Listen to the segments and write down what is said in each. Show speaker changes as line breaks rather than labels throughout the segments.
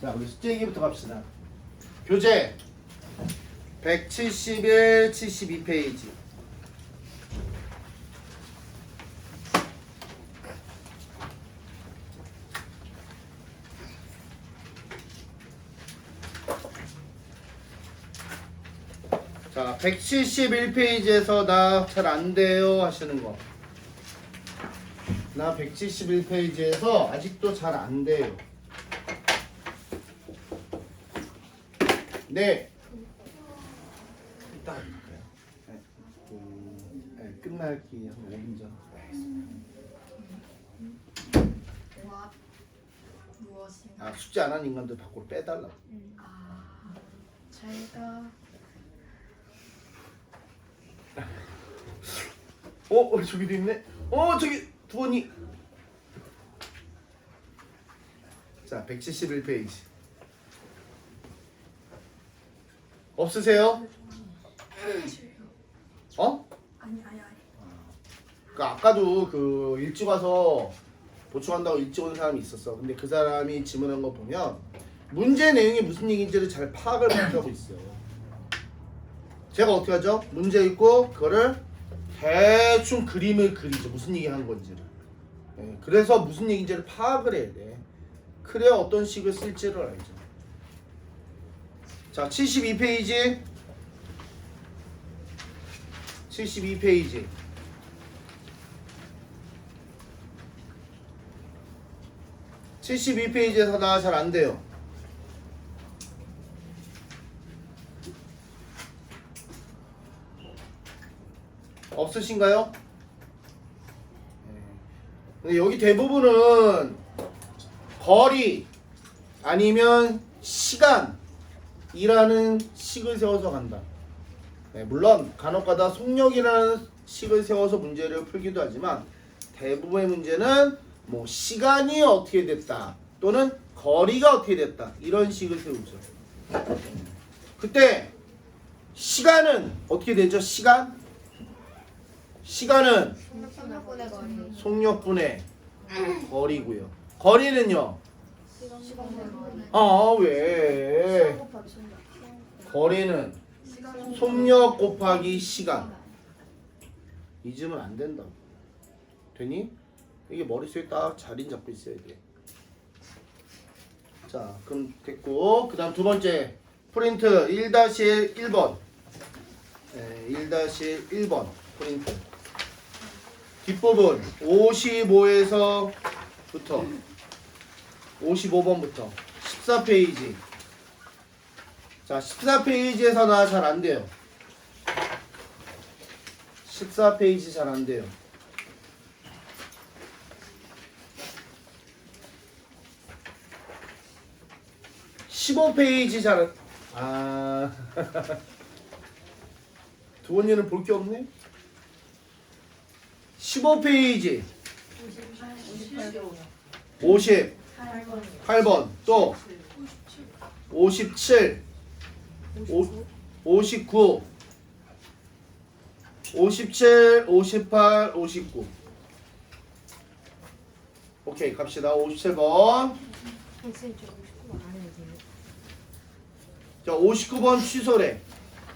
자, 우리 숙제 얘기부터 갑시다. 교재 171, 72페이지. 자, 171페이지에서 나 잘 안 돼요 하시는 거. 나 171페이지에서 아직도 잘 안 돼요. 네. 이따 할까요? 네, 끝나기 한 5분 전.
무엇인가?
아, 숙제 안 한 인간들 밖으로 빼달라고.
제가
저기도 있네. 저기 두원이. 자, 171페이지. 없으세요?
아니.
그 아까도 그 일찍 와서 보충한다고 일찍 온 사람이 있었어. 근데 그 사람이 질문한 거 보면 문제 내용이 무슨 얘기인지를 잘 파악을 못하고 있어요. 제가 어떻게 하죠? 문제 읽고 그거를 대충 그림을 그리죠. 무슨 얘기 하는 건지를. 네, 그래서 무슨 얘기인지를 파악을 해야 돼. 그래야 어떤 식을 쓸지를 알죠. 자, 72페이지. 72페이지. 72페이지에서 나 잘 안 돼요. 없으신가요? 근데 여기 대부분은 거리 아니면 시간이라는 식을 세워서 간다. 네, 물론 간혹가다 속력이라는 식을 세워서 문제를 풀기도 하지만 대부분의 문제는 뭐 시간이 어떻게 됐다 또는 거리가 어떻게 됐다 이런 식을 세우죠. 그때 시간은 어떻게 되죠? 시간은
속력분의 거리.
속력분의 거리고요. 거리는요?
시간분의
왜? 거리는 속력 곱하기 시간. 잊으면 안 된다고. 되니? 이게 머릿속에 딱 자리 잡고 있어야 돼. 자, 그럼 됐고 그 다음 두 번째 프린트 1-1번. 네, 1-1번 프린트. 뒷부분 55에서부터 55번부터 14페이지. 자, 14페이지에서 나 잘 안 돼요. 14페이지 잘 안 돼요. 15페이지 잘 두원이는 볼 게 없네. 15페이지 58번 또 57 59 57 58 59 오케이 갑시다. 57번. 자, 59번 취소래.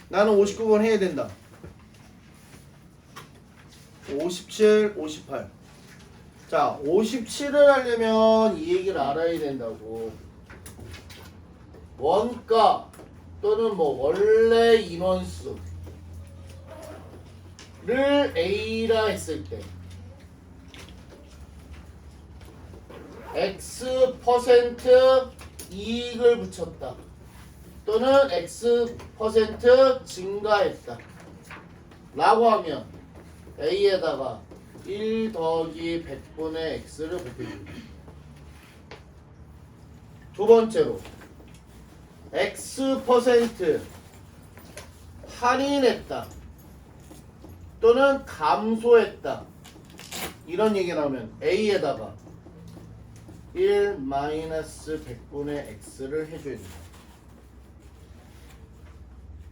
나는 59번 해야 된다. 57, 58. 자, 57을 하려면 이 얘기를 알아야 된다고. 원가 또는 뭐 원래 인원수를 A라 했을 때 X% 이익을 붙였다. 또는 X% 증가했다. 라고 하면 A에다가 1 더하기 100분의 X를 곱해줍니다. 두 번째로 X% 할인했다. 또는 감소했다. 이런 얘기 나오면 A에다가 1 마이너스 100분의 X를 해줘야 됩니다.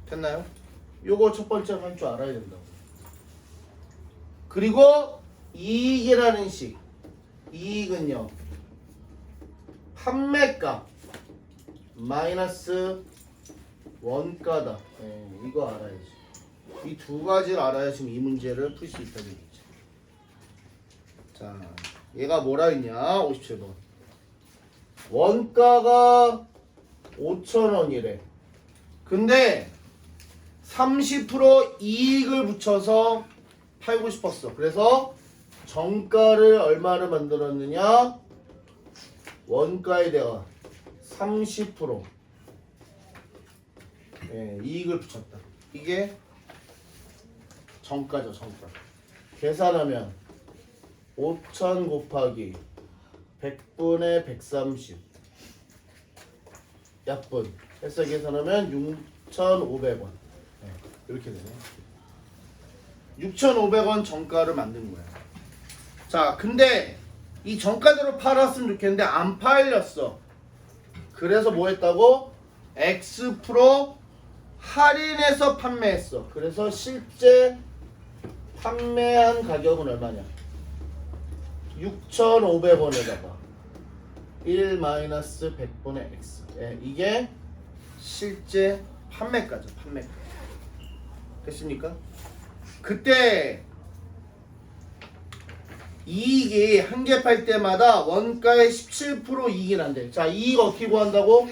됐나요? 요거 첫 번째 할 줄 알아야 된다고. 그리고 이익이라는 식. 이익은요. 판매가 마이너스 원가다. 이거 알아야지. 이 두 가지를 알아야 지금 이 문제를 풀 수 있다는 얘기죠. 자, 얘가 뭐라 했냐? 57번. 원가가 5,000원이래. 근데 30% 이익을 붙여서 팔고 싶었어. 그래서 정가를 얼마를 만들었느냐? 원가에 대가 30% 이익을 붙였다. 이게 정가죠, 정가. 계산하면 5,000 곱하기 100분의 130 약분 해서 계산하면 6,500원. 이렇게 되네. 6,500원 정가를 만든 거야. 자, 근데 이 정가대로 팔았으면 좋겠는데 안 팔렸어. 그래서 뭐 했다고? X 프로 할인해서 판매했어. 그래서 실제 판매한 가격은 얼마냐? 6,500원에다가 1 마이너스 100분의 X. 이게 실제 판매가죠. 판매가. 됐습니까? 그때 이익이 한 개 팔 때마다 원가의 17% 이익이 난대. 자, 이익 어떻게 구한다고?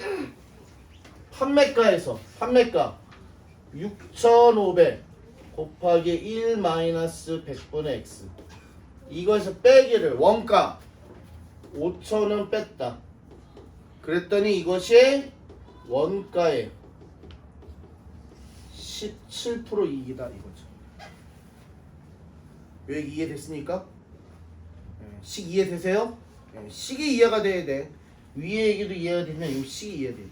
판매가에서 판매가 6,500 곱하기 1 마이너스 100분의 X. 이거에서 빼기를 원가 5,000원 뺐다. 그랬더니 이것이 원가의 17% 이익이다 이거죠. 왜 이해됐습니까? 식 이해되세요? 식이 이해가 돼야 돼. 위에 얘기도 이해가 되면 이 식이 이해돼야 돼.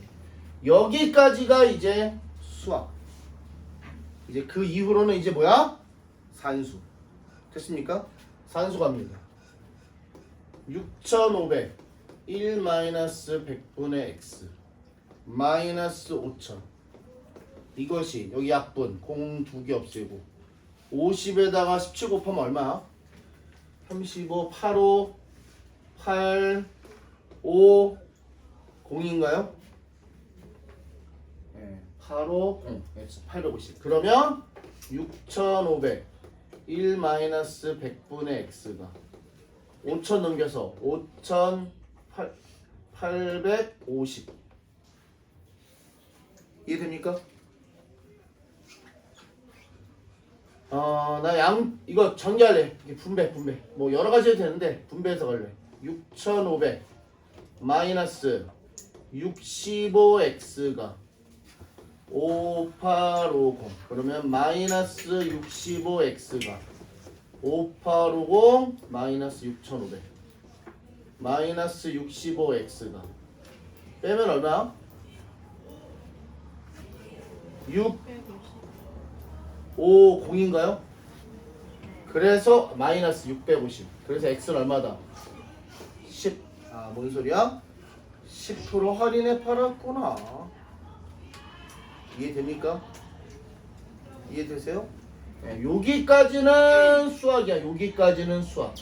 여기까지가 이제 수학. 이제 그 이후로는 이제 뭐야? 산수. 됐습니까? 산수 갑니다. 6,500 1 마이너스 100분의 x 마이너스 5,000 이것이 여기 약분 공 두 개 없애고 50에다가 17 곱하면 얼마? 35 85 8 5 0인가요? 네, 85 850 그러면 6,500 1 마이너스 100분의 x가 5,000 넘겨서 5,850 이해됩니까? 나 이거 전개할래. 분배 뭐 여러 가지 해도 되는데 분배해서 갈래. 6,500 마이너스 65x가 5850 그러면 마이너스 65x가 5850 마이너스 6,500 마이너스 65x가 빼면 얼마? 650인가요? 그래서 마이너스 650 그래서 x는 얼마다? 10 뭔 소리야? 10% 할인해 팔았구나. 이해됩니까? 이해되세요? 네, 여기까지는 수학이야. 여기까지는 수학.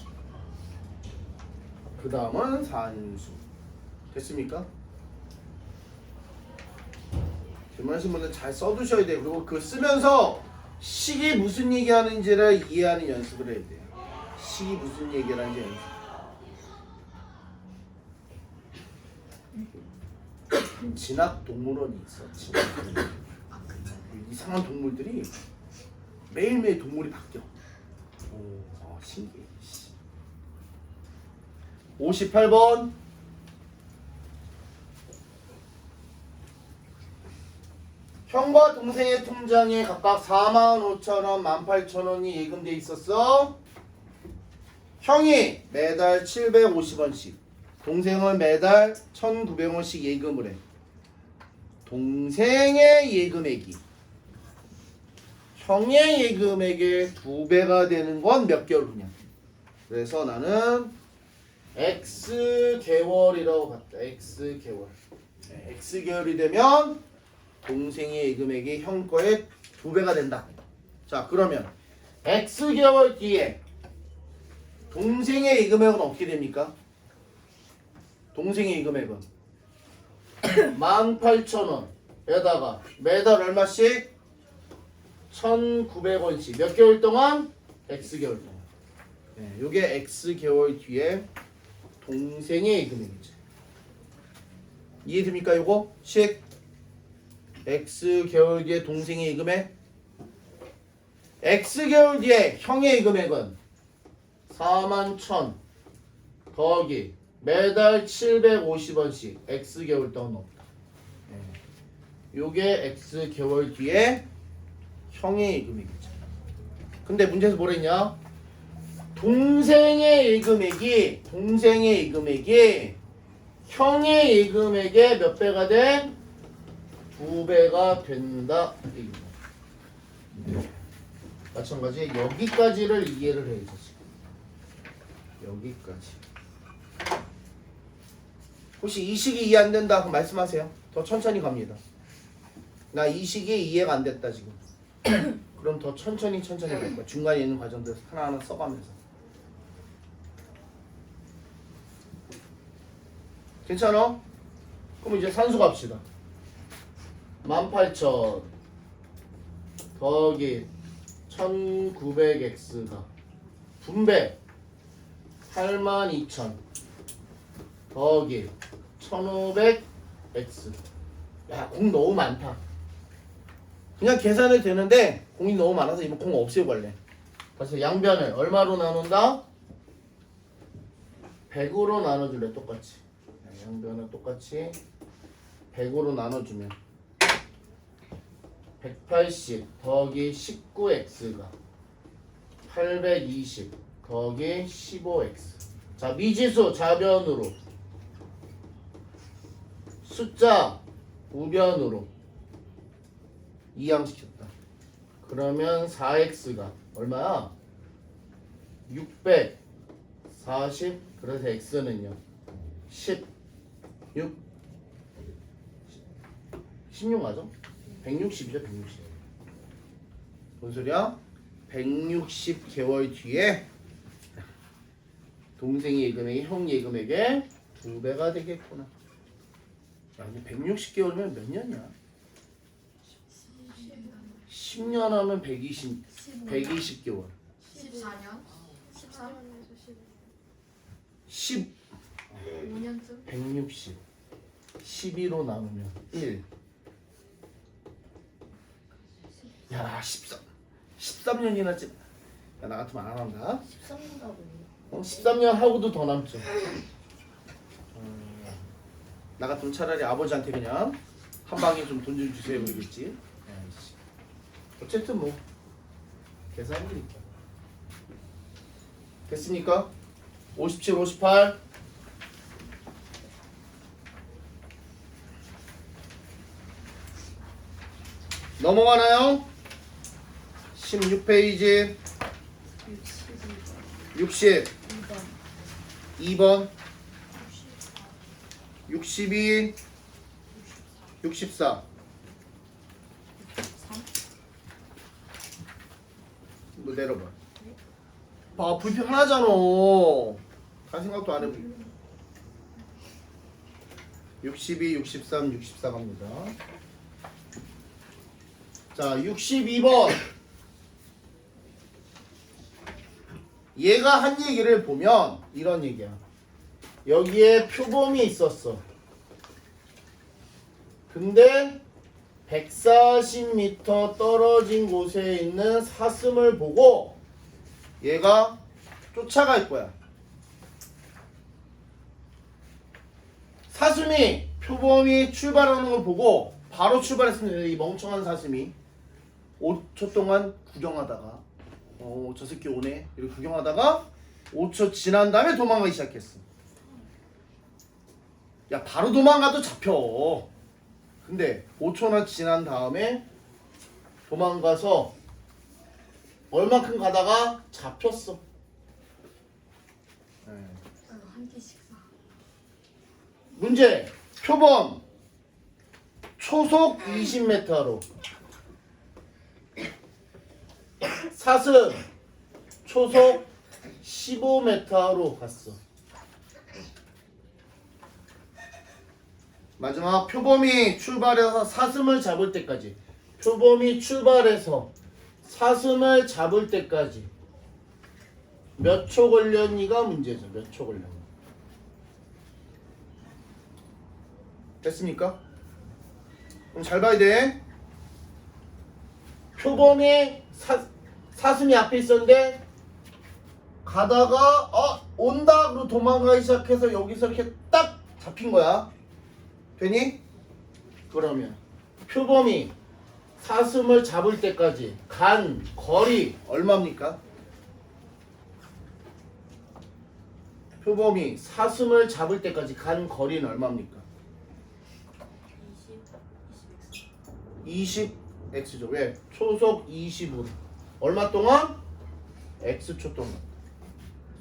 그 다음은 산수. 됐습니까? 질문하신 분들 잘 써두셔야 돼요. 그리고 그 쓰면서 식이 무슨 얘기하는지를 이해하는 연습을 해야 돼요. 식이 무슨 얘기하는지 연습. 진학 동물원이 있어. 진학 동물원. 이상한 동물들이 매일매일 동물이 바뀌어. 신기해. 58번. 형과 동생의 통장에 각각 45,000원, 18,000원이 예금돼 있었어. 형이 매달 750원씩, 동생은 매달 1,900원씩 예금을 해. 동생의 예금액이 형의 예금액의 2배가 되는 건 몇 개월 후냐. 그래서 나는 X개월이라고 봤다. X개월. X개월이 되면 동생의 예금액이 형 거의 2배가 된다. 자, 그러면 X개월 뒤에 동생의 예금액은 어떻게 됩니까? 동생의 예금액은 18,000원에다가 매달 얼마씩? 1,900원씩 몇 개월 동안? X개월 동안. 네, 요게 X개월 뒤에 동생의 금액이죠. 이해됩니까 요거? 식 X개월 뒤에 동생의 금액. X개월 뒤에 형의 금액은 41,000 더하기 매달 750원씩 X개월 동안 없다. 네. 요게 X개월 뒤에 형의 금액이죠. 근데 문제에서 뭐랬냐? 동생의 금액이 형의 예금액의 몇 배가 돼? 2배가 된다. 마찬가지 여기까지를 이해를 해야지. 여기까지. 혹시 이 식이 이해 안 된다 그럼 말씀하세요. 더 천천히 갑니다. 나 이 식이 이해가 안 됐다 지금. 그럼 더 천천히 갈 거야. 중간에 있는 과정들 하나하나 써가면서. 괜찮아? 그럼 이제 산수 갑시다. 18,000 더하기 1900x가 분배 82,000 더하기 1500x. 야, 공 너무 많다. 그냥 계산해도 되는데 공이 너무 많아서 이거 공 없애고 갈래. 그래서 양변을 얼마로 나눈다? 100으로 나눠줄래 똑같이. 양변을 똑같이 100으로 나눠주면 180 더하기 19x가 820 더하기 15x. 자, 미지수 좌변으로 숫자 우변으로 이항시켰다. 그러면 4x가 얼마야? 640. 그래서 x는요 16 맞아? 160이죠. 160. 뭔 소리야? 160개월 뒤에 동생의 예금액이 형 예금액의 2배가 되겠구나. 야, 이제 160개월이면 몇 년이야? 10년 하면 120개월.
14년? 13?
10
5년쯤?
160 12로 나누면 1. 야, 13년이나 찌. 야, 나 같으면 안 한다.
13년하고
13년 하고도 더 남죠. 나 같으면 차라리 아버지한테 그냥 한 방에 좀 돈 좀 주세요 그러겠지. 어쨌든 뭐 계산이니까. 됐습니까? 57, 58. 넘어가나요? 16페이지 62번 62 64 뭐 내려봐. 봐, 불편하잖아. 간 생각도 안 해보고. 62, 63, 64 갑니다. 자, 62번. 얘가 한 얘기를 보면 이런 얘기야. 여기에 표범이 있었어. 근데 140m 떨어진 곳에 있는 사슴을 보고 얘가 쫓아갈 거야. 사슴이 표범이 출발하는 걸 보고 바로 출발했습니다. 이 멍청한 사슴이 5초 동안 구경하다가 저 새끼 오네 이렇게 구경하다가 5초 지난 다음에 도망가기 시작했어. 야, 바로 도망가도 잡혀. 근데 5초나 지난 다음에 도망가서 얼만큼 가다가 잡혔어.
한 개씩 사.
문제. 표범 초속 20m로 사슴 초속 15m로 갔어. 마지막 표범이 출발해서 사슴을 잡을 때까지. 표범이 출발해서 사슴을 잡을 때까지 몇 초 걸렸니가 문제죠. 몇 초 걸렸니. 됐습니까? 그럼 잘 봐야 돼. 표범이 사슴이 앞에 있었는데 가다가 온다 그러고 도망가기 시작해서 여기서 이렇게 딱 잡힌 거야. 되니? 그러면 표범이 사슴을 잡을 때까지 간 거리 얼마입니까? 표범이 사슴을 잡을 때까지 간 거리는 얼마입니까? 20x죠. 왜? 초속 20으로 얼마 동안? x초 동안.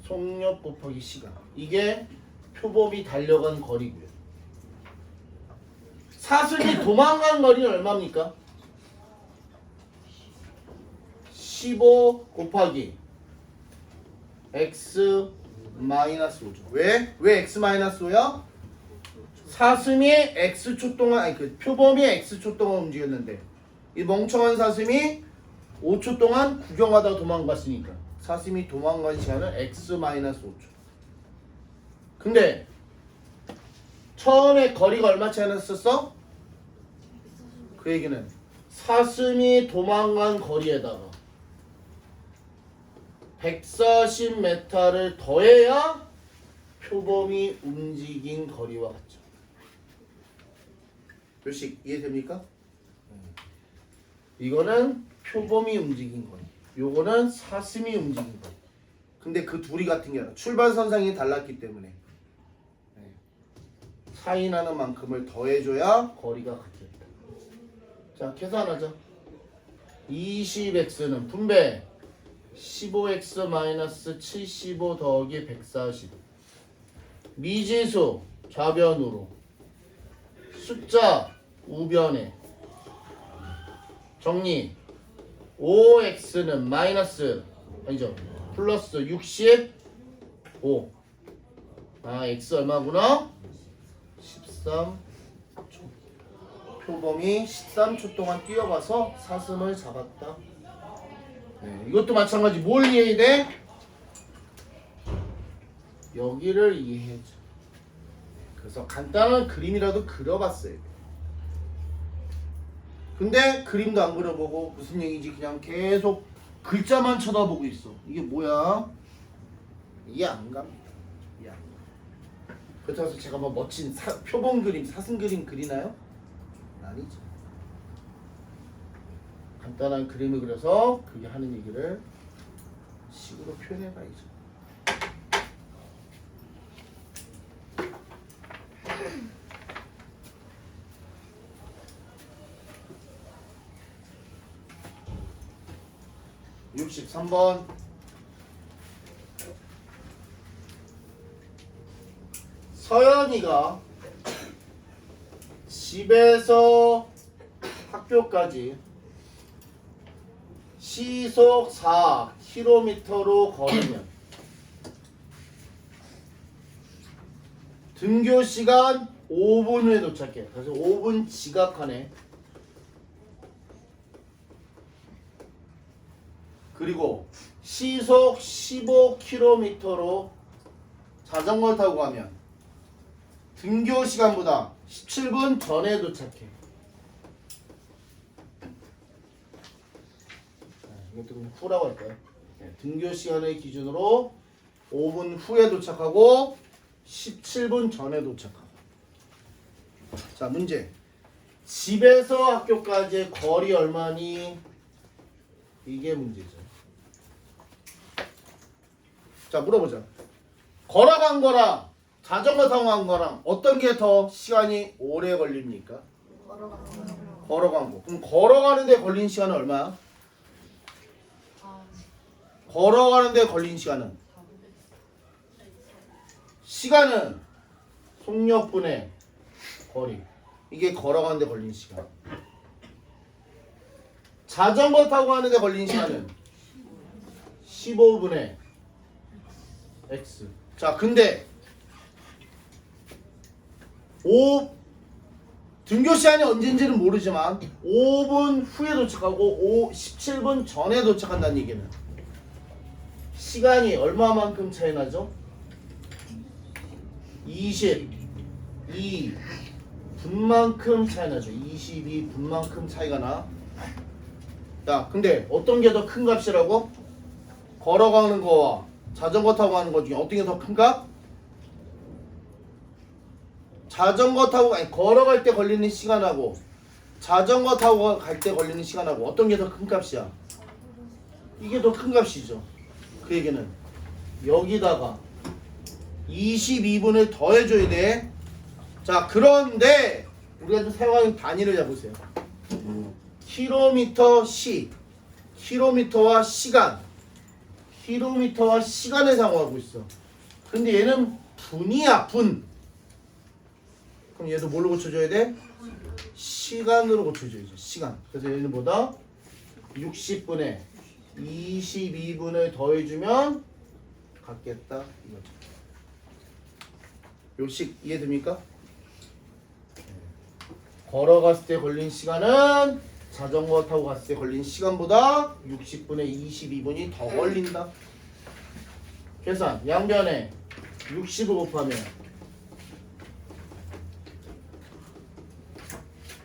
속력 곱하기 시간. 이게 표범이 달려간 거리고요. 사슴이 도망간 거리는 얼마입니까? 15 곱하기 x 마이너스 5죠. 왜? 왜 x 마이너스 5야? 사슴이 x초 동안 아니 그 표범이 x초 동안 움직였는데 이 멍청한 사슴이 5초 동안 구경하다가 도망갔으니까 사슴이 도망간 시간은 x 마이너스 5초. 근데 처음에 거리가 얼마 차이 났었어? 그 얘기는 사슴이 도망간 거리에다가 140m를 더해야 표범이 움직인 거리와 같죠. 몇씩 이해됩니까? 이거는 표범이 움직인 거리, 요거는 사슴이 움직인 거리. 근데 그 둘이 같은 게 아니라 출발선상이 달랐기 때문에 차이 나는 만큼을 더해줘야 거리가 같겠다. 자, 계산하자. 20x는 분배 15x 마이너스 75 더하기 140 미지수 좌변으로 숫자 우변에 정리 5x는 마이너스 아니죠 플러스 65 x 얼마구나? 13초. 표범이 13초 동안 뛰어가서 사슴을 잡았다. 네, 이것도 마찬가지. 뭘 이해해야 돼? 여기를 이해해줘. 그래서 간단한 그림이라도 그려봤어야 돼. 근데 그림도 안 그려보고 무슨 얘기인지 그냥 계속 글자만 쳐다보고 있어. 이게 뭐야? 이해 안 갑니다. 이해 안 가. 그렇다고 해서 제가 뭐 멋진 표범 그림, 사슴 그림 그리나요? 아니죠. 간단한 그림을 그려서 그게 하는 얘기를 식으로 표현해봐야죠. (63번) 서연이가 집에서 학교까지 시속 4km로 걸으면 등교 시간 5분 후에 도착해. 그래서 5분 지각하네. 그리고 시속 15km로 자전거를 타고 가면 등교 시간보다 17분 전에 도착해. 이것도 그냥 후라고 할까요? 등교 시간을 기준으로 5분 후에 도착하고 17분 전에 도착하고. 자, 문제. 집에서 학교까지의 거리 얼마니? 이게 문제죠. 자, 물어보자. 걸어간 거랑 자전거 타고 간 거랑 어떤 게 더 시간이 오래 걸립니까? 걸어간 거. 그럼 걸어가는데 걸린 시간은 얼마야? 걸어가는데 걸린 시간은? 시간은 속력분의 거리. 이게 걸어가는데 걸린 시간. 자전거 타고 가는데 걸린 시간은 15분의 x. 자, 근데 등교 시간이 언제인지는 모르지만 5분 후에 도착하고 17분 전에 도착한다는 얘기는 시간이 얼마만큼 차이 나죠? 22분만큼 차이 나죠. 22분만큼 차이가 나. 야, 근데 어떤 게 더 큰 값이라고? 걸어가는 거와 자전거 타고 가는 거 중에 어떤 게 더 큰가? 자전거 타고 아니 걸어갈 때 걸리는 시간하고 자전거 타고 갈 때 걸리는 시간하고 어떤 게 더 큰 값이야? 이게 더 큰 값이죠. 그 얘기는 여기다가 22분을 더해줘야 돼. 자, 그런데 우리가 좀 사용하는 단위를 잡으세요. 킬로미터 시, 킬로미터와 시간, 킬로미터와 시간을 사용하고 있어. 근데 얘는 분이야, 분. 그럼 얘도 뭘로 고쳐줘야 돼? 시간으로 고쳐줘야죠. 시간. 그래서 얘는 뭐다? 60분에 22분을 더해주면 같겠다 이거죠. 요식 이해됩니까? 걸어갔을 때 걸린 시간은 자전거 타고 갔을 때 걸린 시간보다 60분에 22분이 더 걸린다. 계산 양변에 60을 곱하면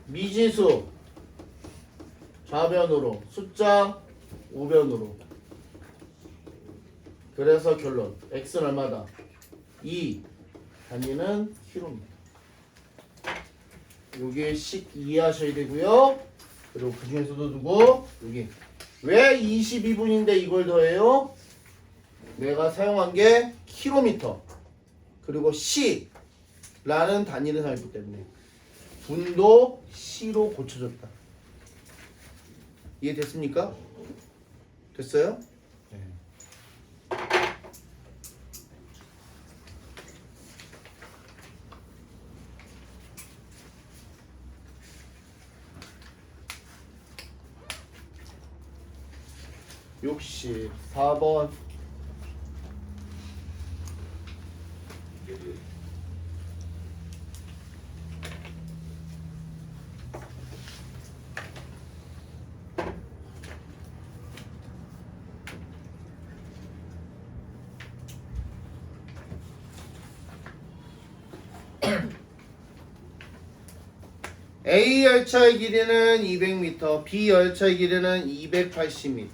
미지수 좌변으로 숫자 우변으로. 그래서 결론 x는 얼마다? 2 단위는 킬로미터. 요게 식 이해하셔야 되고요. 그리고 그 중에서도 두고 여기 왜 22분인데 이걸 더해요? 내가 사용한 게 킬로미터 그리고 시라는 단위를 사용했기 때문에 분도 시로 고쳐졌다. 이해됐습니까? 됐어요? 네. 역시 4번 A 열차의 길이는 200m, B 열차의 길이는 280m.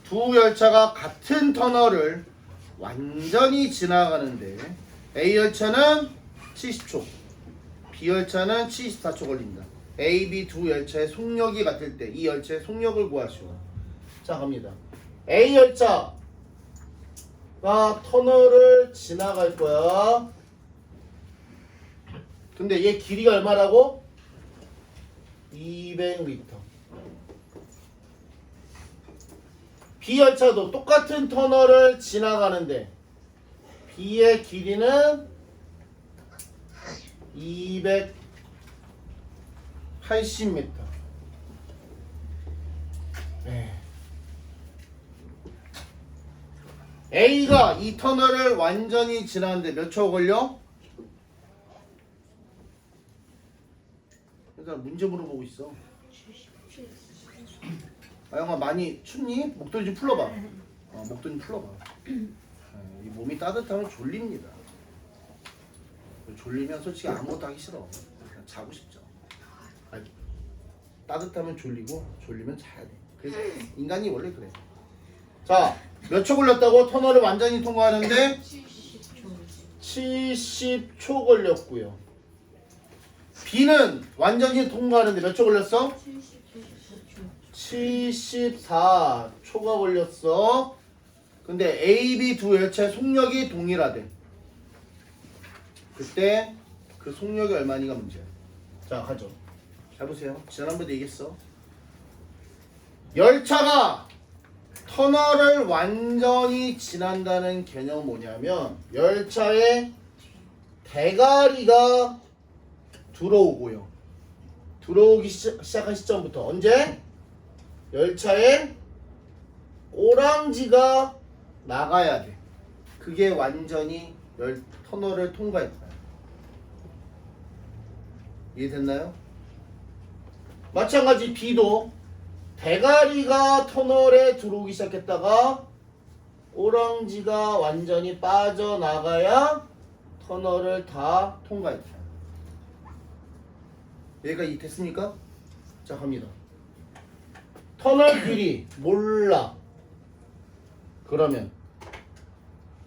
두 열차가 같은 터널을 완전히 지나가는데 A 열차는 70초, B 열차는 74초 걸린다. A, B 두 열차의 속력이 같을 때 이 열차의 속력을 구하시오. 자, 갑니다. A 열차가 터널을 지나갈 거야. 근데 얘 길이가 얼마라고? 200m. B 열차도 똑같은 터널을 지나가는데 B의 길이는 280m. 네. A가 이 터널을 완전히 지나는데 몇 초 걸려? 일단 문제 물어보고 있어. 아영아 많이 춥니? 목도리 좀 풀러봐. 목도리 좀 풀러봐. 이 몸이 따뜻하면 졸립니다. 졸리면 솔직히 아무것도 하기 싫어. 그냥 자고 싶죠. 아니, 따뜻하면 졸리고 졸리면 자야 돼. 그래서 인간이 원래 그래. 자, 몇 초 걸렸다고? 터널을 완전히 통과하는데 70초 걸렸고요. B는 완전히 통과하는데 몇 초 걸렸어? 74초가 걸렸어. 근데 A, B 두 열차의 속력이 동일하대. 그때 그 속력이 얼마니가 문제야. 자, 가죠. 잘 보세요. 지난번에 얘기했어. 열차가 터널을 완전히 지난다는 개념은 뭐냐면 열차의 대가리가 들어오고요. 들어오기 시작한 시점부터 언제? 열차의 꼬랑지가 나가야 돼. 그게 완전히 터널을 통과했다. 이해됐나요? 마찬가지 B도 대가리가 터널에 들어오기 시작했다가 오랑지가 완전히 빠져나가야 터널을 다 통과했다. 얘가 이 됐습니까? 자 갑니다. 터널 길이 몰라. 그러면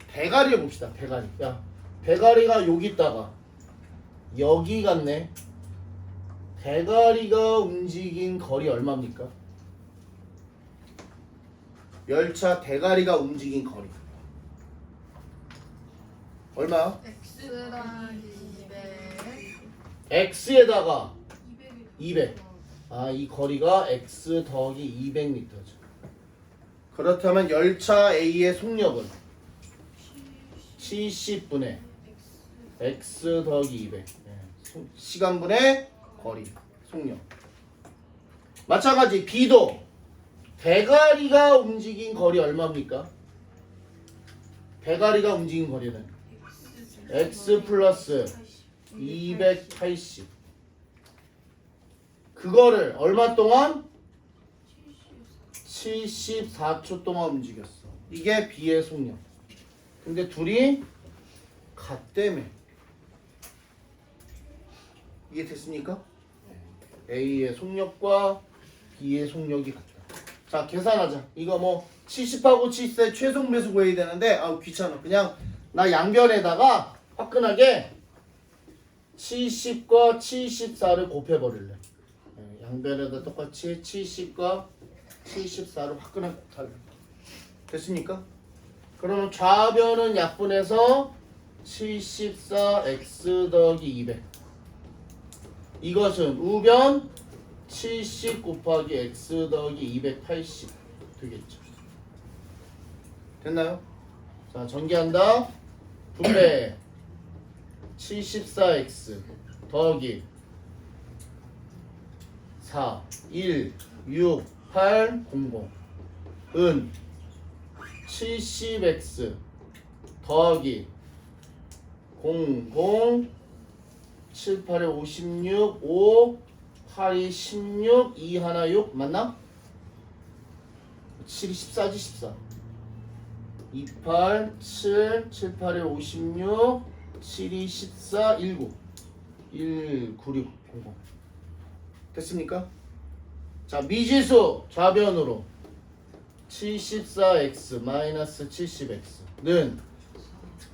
대가리 해봅시다. 대가리. 야, 대가리가 여기 있다가 여기 갔네. 대가리가 움직인 거리 얼마입니까? 열차 대가리가 움직인 거리 얼마?
X랑 200.
X에다가 200. 아, 이 거리가 X 더하기 200m죠. 그렇다면 열차 A의 속력은 70분의 X 더하기 200. 시간분의 거리, 속력. 마찬가지 B도 대가리가 움직인 거리 얼마입니까? 대가리가 움직인 거리는 X 플러스 280. 그거를 얼마 동안? 74초 동안 움직였어. 이게 B의 속력. 근데 둘이 같다며. 이게 됐습니까? A의 속력과 B의 속력이 같다. 자, 계산하자. 이거 뭐 70하고 70의 최종 배수 구해야 되는데 귀찮아. 그냥 나 양변에다가 화끈하게 70과 74를 곱해버릴래. 양변에다 똑같이 70과 74를 화끈하게 곱할래. 됐습니까? 그러면 좌변은 약분해서 74x 더하기 200. 이것은 우변 70 곱하기 x 더하기 280 되겠죠. 됐나요? 자, 전개한다. 분배 74x 더하기 4 1 6 8 0 0은 70x 더하기 00 7, 8에 56 5 8이 16 2 하나 6 맞나? 7이 14지 14 2, 8, 7, 7, 8에 56 7이 14 19 1, 9, 6, 0 0 됐습니까? 자, 미지수 좌변으로 74x 마이너스 70x는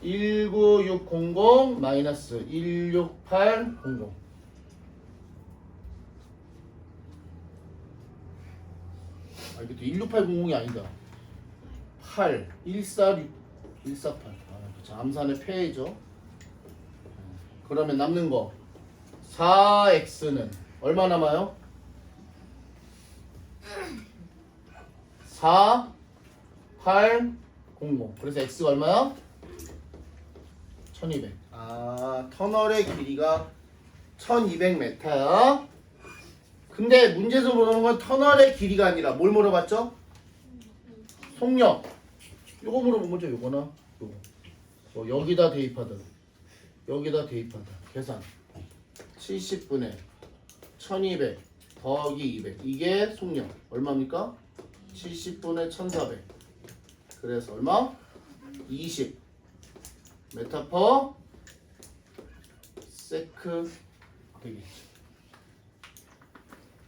19600 마이너스 16800. 이것도 16800이 아니다. 8 146 148. 자, 암산의 폐해죠. 그러면 남는 거 4x는 얼마 남아요? 4 8 00. 그래서 x가 얼마야? 1200. 아, 터널의 길이가 1200m야. 근데 문제에서 물어보는 건 터널의 길이가 아니라 뭘 물어봤죠? 속력. 요거 물어본 거죠, 요거나 요거. 여기다 대입하든 여기다 대입하든 계산 70분의 1200 더하기 200. 이게 속력 얼마입니까? 70분의 1400. 그래서 얼마? 20 메타 퍼 세크 되겠죠.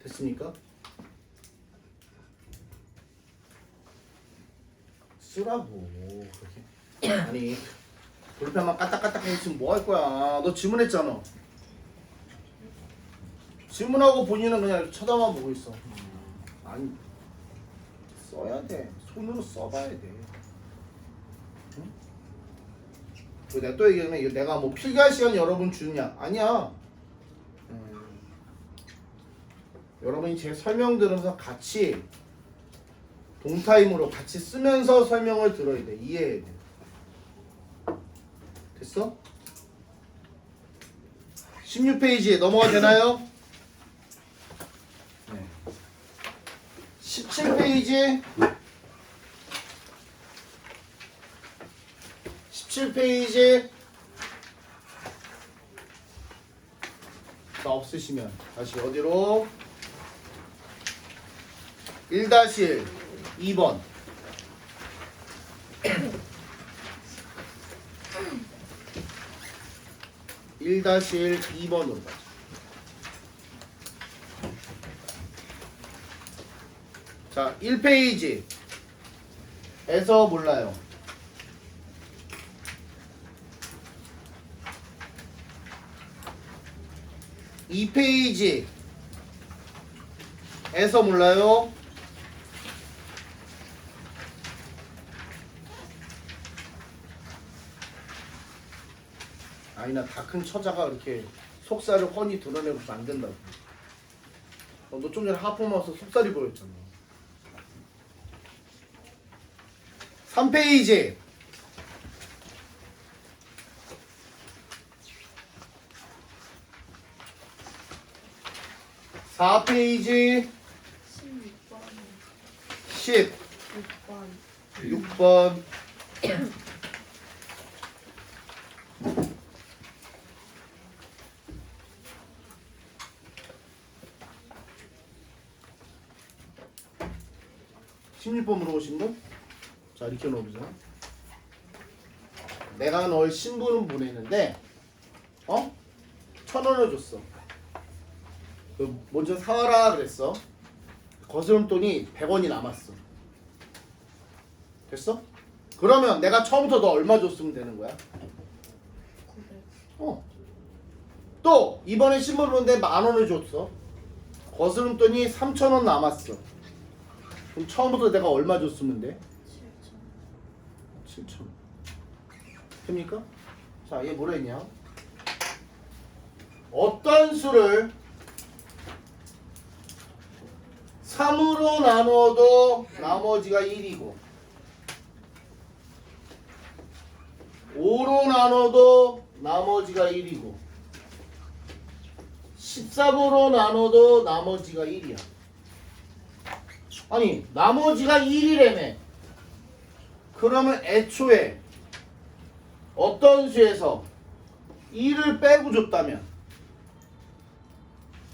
됐습니까? 쓰라고 그렇게. 아니 볼펜만 까딱까딱 했으면 뭐 할 거야. 너 질문했잖아. 질문하고 본인은 그냥 이렇게 쳐다만 보고 있어. 아니 써야 돼. 손으로 써봐야 돼. 응? 내가 또 얘기하면 이거 내가 뭐 필기할 시간 여러분 주냐? 아니야. 여러분이 제 설명 들으면서 같이 동타임으로 같이 쓰면서 설명을 들어야 돼. 이해해야 돼. 됐어? 16페이지에 넘어가 되나요? 네. 17페이지 17페이지 자, 없으시면 다시 어디로? 1-1 2번. 1-1 2번으로 가자. 자, 1페이지에서 몰라요. 이 페이지에서 몰라요. 아니나 다 큰 처자가 이렇게 속살을 훤히 드러내고 안 된다고. 너 좀 전에 하품 와서 속살이 보였잖아. 3페이지. 4페이지
16번
16번 16번 물어보신 분? 자, 이렇게 넣어보자. 내가 널 신부름 보내는데 1,000원을 줬어. 먼저 사와라 그랬어. 거스름돈이 100원이 남았어. 됐어? 그러면 내가 처음부터 너 얼마 줬으면 되는 거야?
900
또 이번에 신부름 보는데 10,000원을 줬어. 거스름돈이 3,000원 남았어. 그럼 처음부터 내가 얼마 줬으면 돼? 7,000원. 됩니까? 자, 얘 뭐라 했냐? 어떤 수를 3으로 나누어도 나머지가 1이고 5로 나눠도 나머지가 1이고 13으로 나눠도 나머지가 1이야. 아니, 나머지가 1이라며. 그러면 애초에 어떤 수에서 1을 빼고 줬다면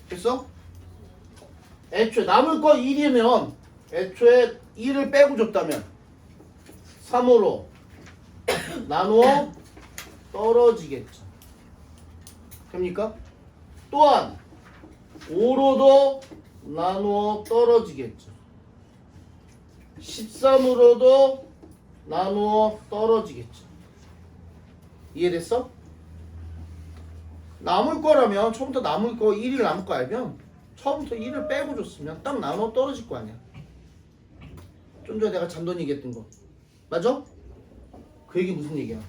됐어? 애초에 남을 거 1이면 애초에 1을 빼고 줬다면 3으로 나누어 떨어지겠죠. 됩니까? 또한 5로도 나누어 떨어지겠죠. 13으로도 나누어 떨어지겠죠. 이해됐어? 남을 거라면 처음부터 남을 거 1이 남을 거 알면 처음부터 1을 빼고 줬으면 딱 나눠 떨어질 거 아니야. 좀 전에 내가 잔돈 얘기했던 거 맞아? 그 얘기 무슨 얘기야?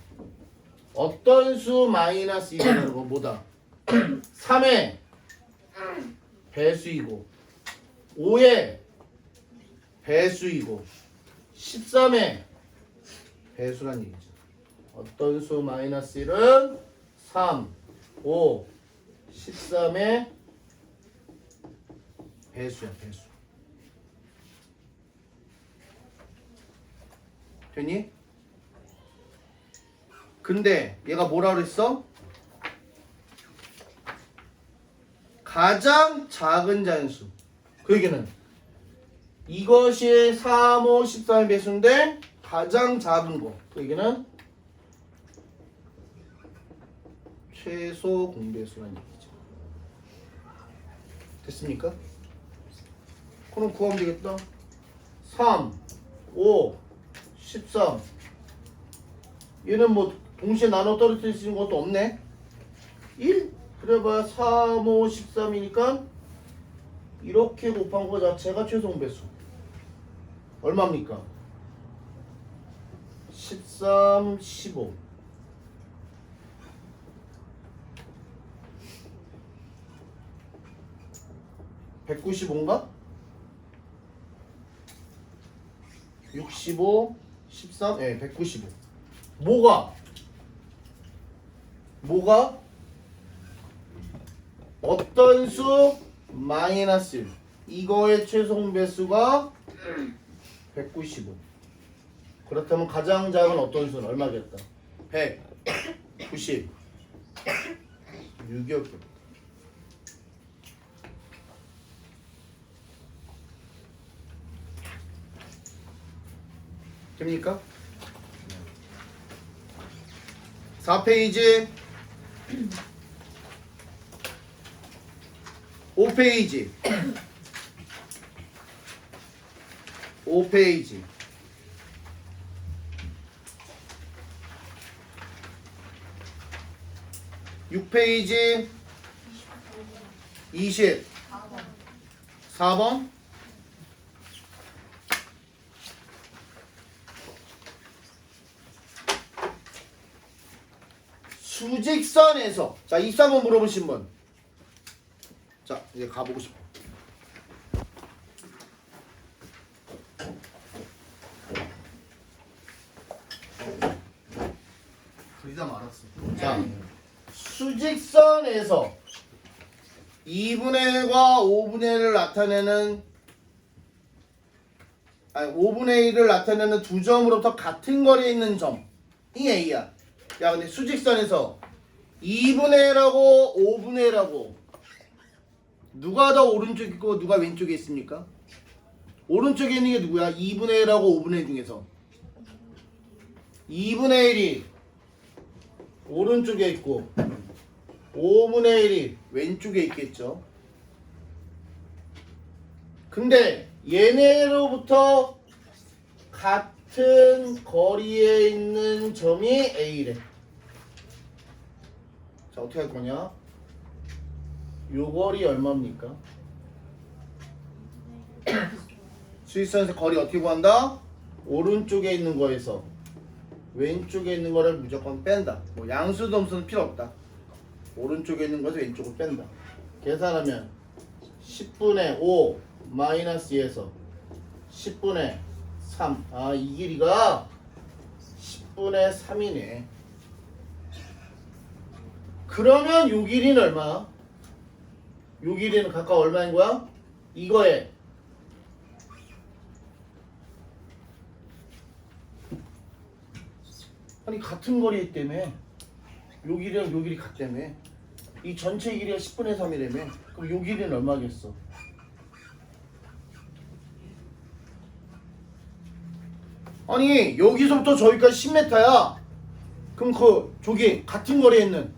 어떤 수 마이너스 1이라는 거 뭐다? 3의 배수이고 5의 배수이고 13의 배수란 얘기죠. 어떤 수 마이너스 1은 3, 5, 13의 배수야, 배수. 됐니? 근데 얘가 뭐라 그랬어? 가장 작은 잔수. 그 얘기는 이것이 3, 5, 13의 배수인데 가장 작은 거. 그 얘기는 최소 공배수라는 얘기죠. 됐습니까? 그럼 구하면 되겠다. 3, 5, 13. 얘는 뭐 동시에 나눠 떨어뜨릴 수 있는 것도 없네. 1? 그래봐야 3, 5, 13이니까 이렇게 곱한 거 자체가 최소 공배수. 얼마입니까? 13, 15. 195인가? 65, 13, 195. 뭐가? 어떤 수 마이너스 1. 이거의 최소 공배수가 195. 그렇다면 가장 작은 어떤 수는 얼마겠다? 196이었겠다. 됩니까? 4페이지 5페이지 5페이지 6페이지 24번 수직선에서 자 23번 물어보신 분. 자 이제 가보고 싶어. 그리다 말았어. 자 수직선에서 2분의 1과 5분의 1을 나타내는 5분의 1을 나타내는 두 점으로부터 같은 거리에 있는 점이 A야. 야 근데 수직선에서 2분의 1하고 5분의 1하고 누가 더 오른쪽에 있고 누가 왼쪽에 있습니까? 오른쪽에 있는 게 누구야? 2분의 1하고 5분의 1 중에서 2분의 1이 오른쪽에 있고 5분의 1이 왼쪽에 있겠죠. 근데 얘네로부터 같은 거리에 있는 점이 A래. 자 어떻게 할 거냐? 요 거리 얼마입니까? 수직선에서 거리 어떻게 구한다? 오른쪽에 있는 거에서 왼쪽에 있는 거를 무조건 뺀다. 뭐 양수 점수는 필요 없다. 오른쪽에 있는 것을 왼쪽으로 뺀다. 계산하면 10분의 5 마이너스 2에서 10분의 3. 아, 이 길이가 10분의 3이네. 그러면 요 길이는 얼마? 요 길이는 각각 얼마인 거야? 이거에 아니 같은 거리에 있다며. 요 길이랑 요 길이 같다며. 이 전체 길이가 10분의 3이라며. 그럼 요 길이는 얼마겠어? 아니 여기서부터 저기까지 10m야. 그럼 저기 같은 거리에 있는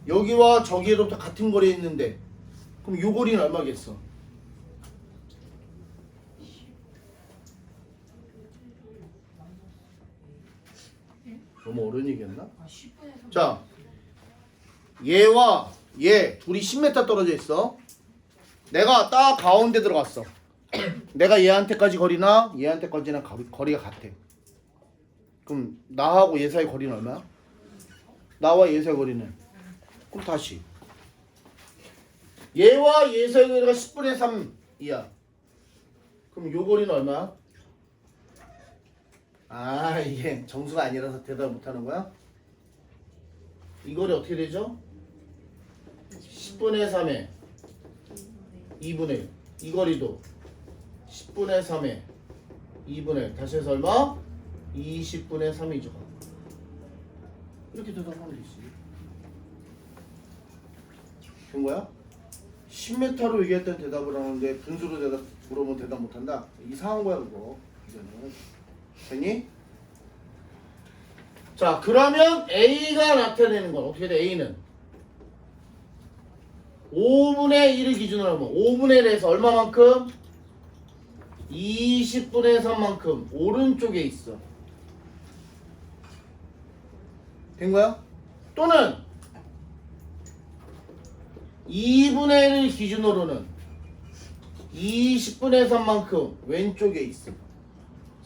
여기와 저기로부터 같은 거리에 있는데 그럼 요 거리는 얼마겠어? 너무 어려운 얘기였나? 자, 얘와 얘 둘이 10m 떨어져 있어. 내가 딱 가운데 들어갔어. 내가 얘한테까지 거리나 얘한테까지나 거리가 같아. 그럼 나하고 얘 사이 거리는 얼마야? 나와 얘 사이 거리는 그럼 다시 얘와 얘 사이 거리가 10분의 3이야. 그럼 요 거리는 얼마야? 아 이게 정수가 아니라서 대답 못하는 거야? 이 거리 어떻게 되죠? 10분의 3에 2분의 1. 이 거리도 10분의 3에 2분의 1. 다시 해서 얼마? 20분의 3이죠. 이렇게 대답하면 되지. 된 거야? 10m로 얘기했던 대답을 하는데 분수로 물어보면 대답 못한다? 이상한 거야 그거. 이제는. 됐니? 자 그러면 A가 나타내는 건 어떻게 돼? A는 5분의 1을 기준으로 하면 5분의 1에서 얼마만큼? 20분의 3만큼 오른쪽에 있어. 된 거야? 또는 2분의 1을 기준으로는 20분의 3만큼 왼쪽에 있어.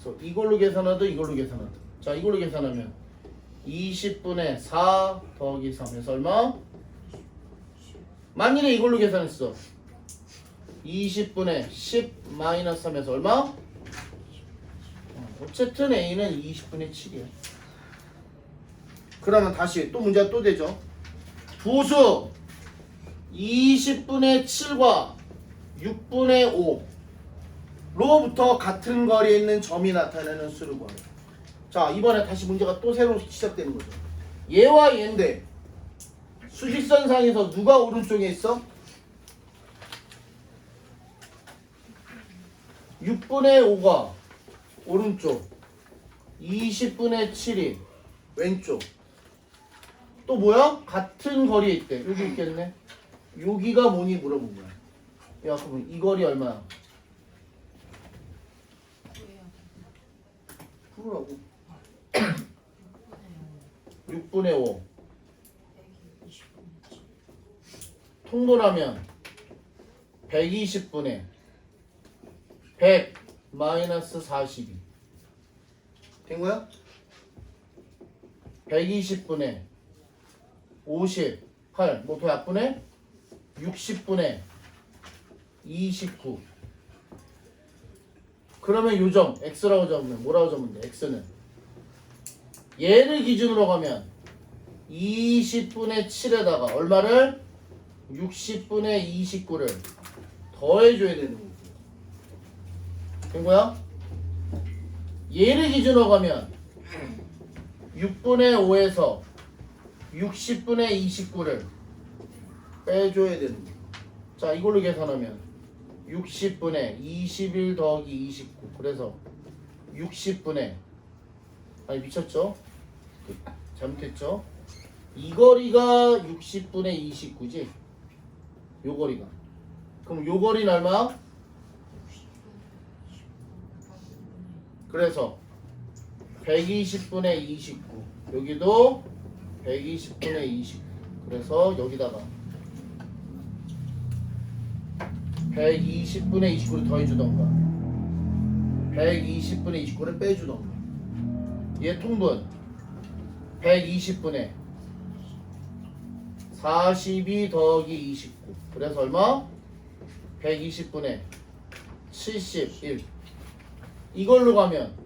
그래서 이걸로 계산하든 이걸로 계산하든. 자 이걸로 계산하면 20분의 4 더하기 3에서 얼마? 만일에 이걸로 계산했어 20분의 10 마이너스 3에서 얼마? 어쨌든 A는 20분의 7이야. 그러면 다시 또 문제가 또 되죠. 부수 20분의 7과 6분의 5로부터 같은 거리에 있는 점이 나타내는 수를 구하래. 자 이번에 다시 문제가 또 새로 시작되는 거죠. 얘와 얘인데 수직선상에서 누가 오른쪽에 있어? 6분의 5가 오른쪽 20분의 7이 왼쪽. 또 뭐야? 같은 거리에 있대. 여기 있겠네. 여기가 뭐니 물어본 거야. 야, 그럼 이 거리 얼마야? 풀으라고. 6분의 5. 통분하면 120분의 100 마이너스 42. 된 거야? 120분의 58. 뭐 더 약분해? 60분의 29. 그러면 요점 x라고 적으면 뭐라고 적으면 돼? x는 얘를 기준으로 가면 20분의 7에다가 얼마를? 60분의 29를 더해줘야 되는 거고. 된 거야? 얘를 기준으로 가면 6분의 5에서 60분의 29를 빼줘야 되는 거야. 자, 이걸로 계산하면 60분의 21 더하기 29. 그래서 60분의 아니 미쳤죠? 잘못했죠? 이 거리가 60분의 29지? 요 거리가. 그럼 요 거리는 얼마? 그래서 120분의 29. 여기도 120분의 29. 그래서 여기다가 120분의 29를 더해주던가 120분의 29를 빼주던가. 얘 통분 120분의 42 더하기 29. 그래서 얼마? 120분의 71. 이걸로 가면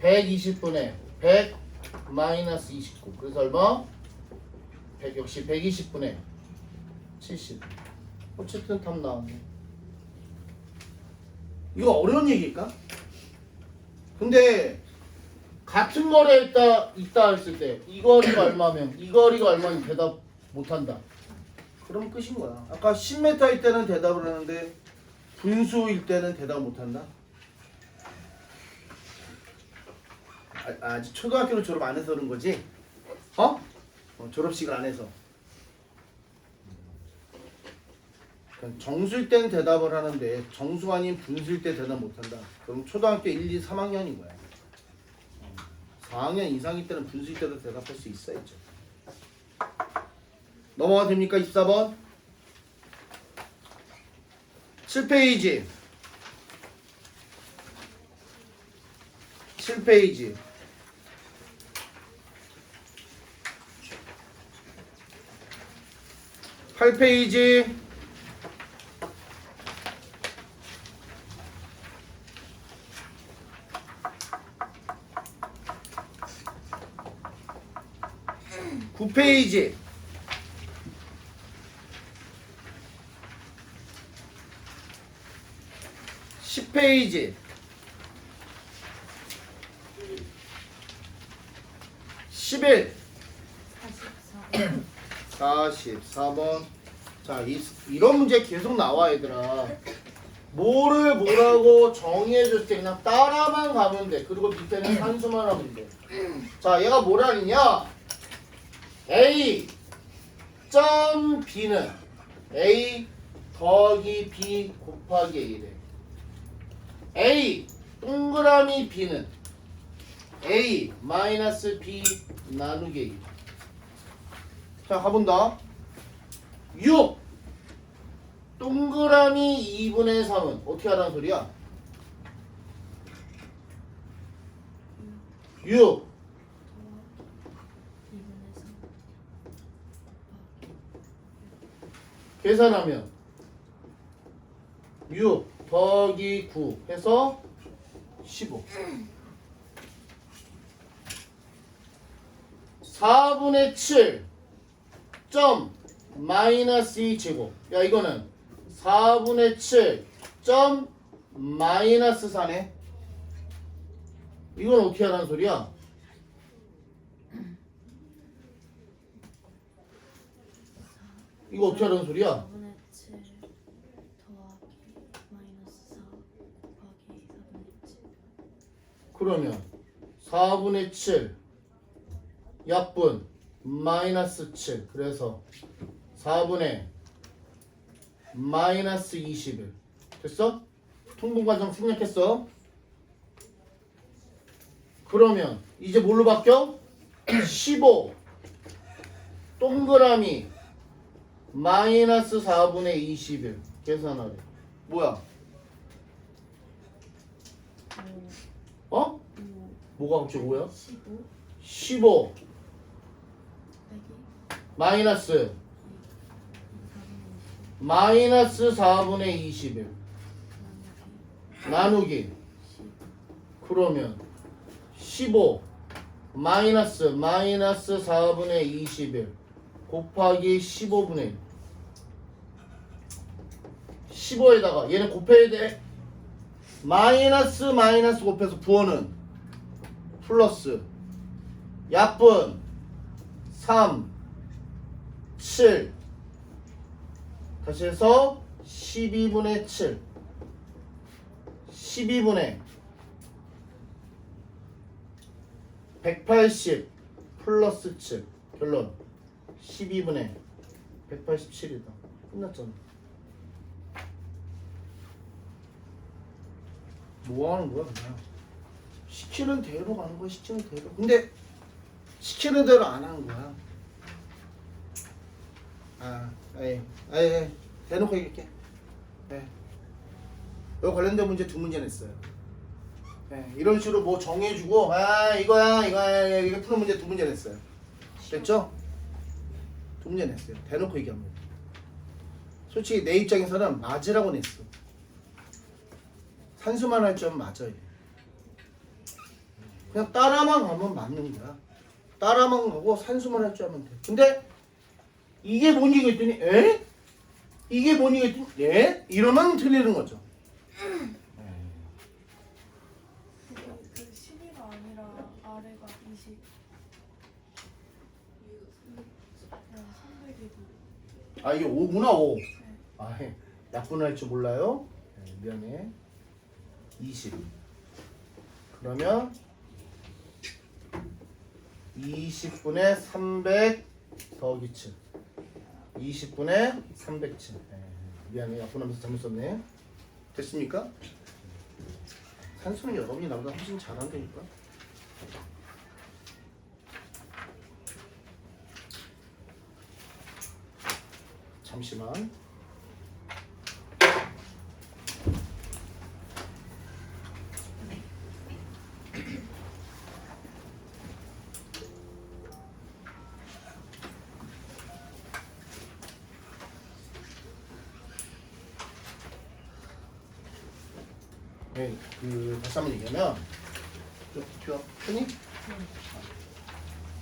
120분의 100 마이너스 29. 그래서 얼마? 100, 역시 120분의 70. 어쨌든 답 나왔네. 이거 어려운 얘기일까? 근데 같은 거리에 있다 했을 때 이 거리가 얼마면 이 거리가 얼마면 대답 못한다. 그럼 끝인 거야. 아까 10m일 때는 대답을 하는데 분수일 때는 대답 못한다. 아직 초등학교를 졸업 안 해서 그런 거지? 졸업식을 안 해서. 정수일 때는 대답을 하는데 정수가 아닌 분수일 때 대답 못한다. 그럼 초등학교 1, 2, 3학년인 거야. 4학년 이상일 때는 분수일 때도 대답할 수 있어야죠. 넘어가 됩니까? 24번 7페이지 7페이지 8페이지 9페이지 10페이지 11 44번. 자, 이런 문제 계속 나와 얘들아. 뭐를 뭐라고 정의해줄 때 그냥 따라만 가면 돼. 그리고 밑에는 산수만 하면 돼. 자, 얘가 뭐라느냐? A 점 B는 A 더하기 B 곱하기 A래. A 동그라미 B는 A 마이너스 B 나누기 A. 자, 가본다. 6 동그라미 2분의 3은 어떻게 하라는 소리야? 6 계산하면 6 더하기 9 해서 15. 4분의 7 점 마이너스 2 제곱. 야, 이거는 4분의 7 점 마이너스 4네. 이건 어떻게 하라는 소리야? 이거 어떻게 하라는 소리야?
4분의 7 더하기 마이너스 4 곱하기 4분의 7.
그러면 4분의 7 약분 마이너스 7 그래서 4분의 마이너스 21 됐어? 통분과정 생략했어? 그러면 이제 뭘로 바뀌어? 15 동그라미 마이너스 4분의 21 계산하래. 뭐야? 어? 뭐가 갑자기 5야?
15
15
빼기
마이너스 마이너스 4분의 21 나누기 그러면 15 마이너스 마이너스 4분의 21 곱하기 15분의 1 15에다가 얘는 곱해야 돼. 마이너스 마이너스 곱해서 부호는 플러스 약분 3 7 다시 해서 12분의 7 12분의 180 플러스 7 결론 12분의 187이다. 끝났잖아. 뭐 하는 거야 그냥 시키는 대로 가는 거야. 시키는 대로. 근데 시키는 대로 안 하는 거야. 대놓고 얘기할게. 이거 관련된 문제 2문제 냈어요. 이런 식으로 뭐 정해주고 이거야 이거 푸는 문제 2문제 냈어요. 됐죠? 2문제 냈어요. 대놓고 얘기합니다. 솔직히 내 입장에서는 맞으라고 냈어. 산수만 할 줄 맞아요. 그냥 따라만 가면 맞는 거야. 따라만 가고 산수만 할 줄 알면 돼. 근데 이게 뭔 얘기했더니 에? 이게 뭔 얘기했더니 에? 이러면 틀리는 거죠.
그 12가 아니라 아래가 20 그냥 300이고
아 이게 5구나 5. 약분할 줄 몰라요? 미안해. 20 그러면 20분의 300 더하기 7 20분의 307 미안해. 약분하면서 잘못 썼네. 됐습니까? 산수는 여러분이 나보다 훨씬 잘한다니까. 잠시만. 다시 한번 얘기하면 좀 튀어 편히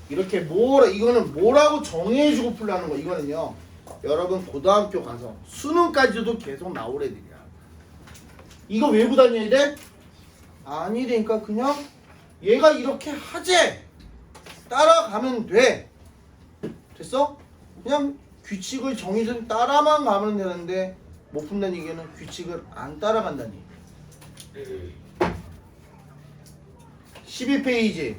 이렇게 이거는 뭐라고 정해주고 풀라는 거. 이거는요 여러분 고등학교 가서 수능까지도 계속 나올 애들이야. 이거 외우고 다녀야 돼? 아니니까 그냥 얘가 이렇게 하재 따라가면 돼. 됐어? 그냥 규칙을 정해서 따라만 가면 되는데 못 푼다는 얘기는 규칙을 안 따라간다는 얘기. 12페이지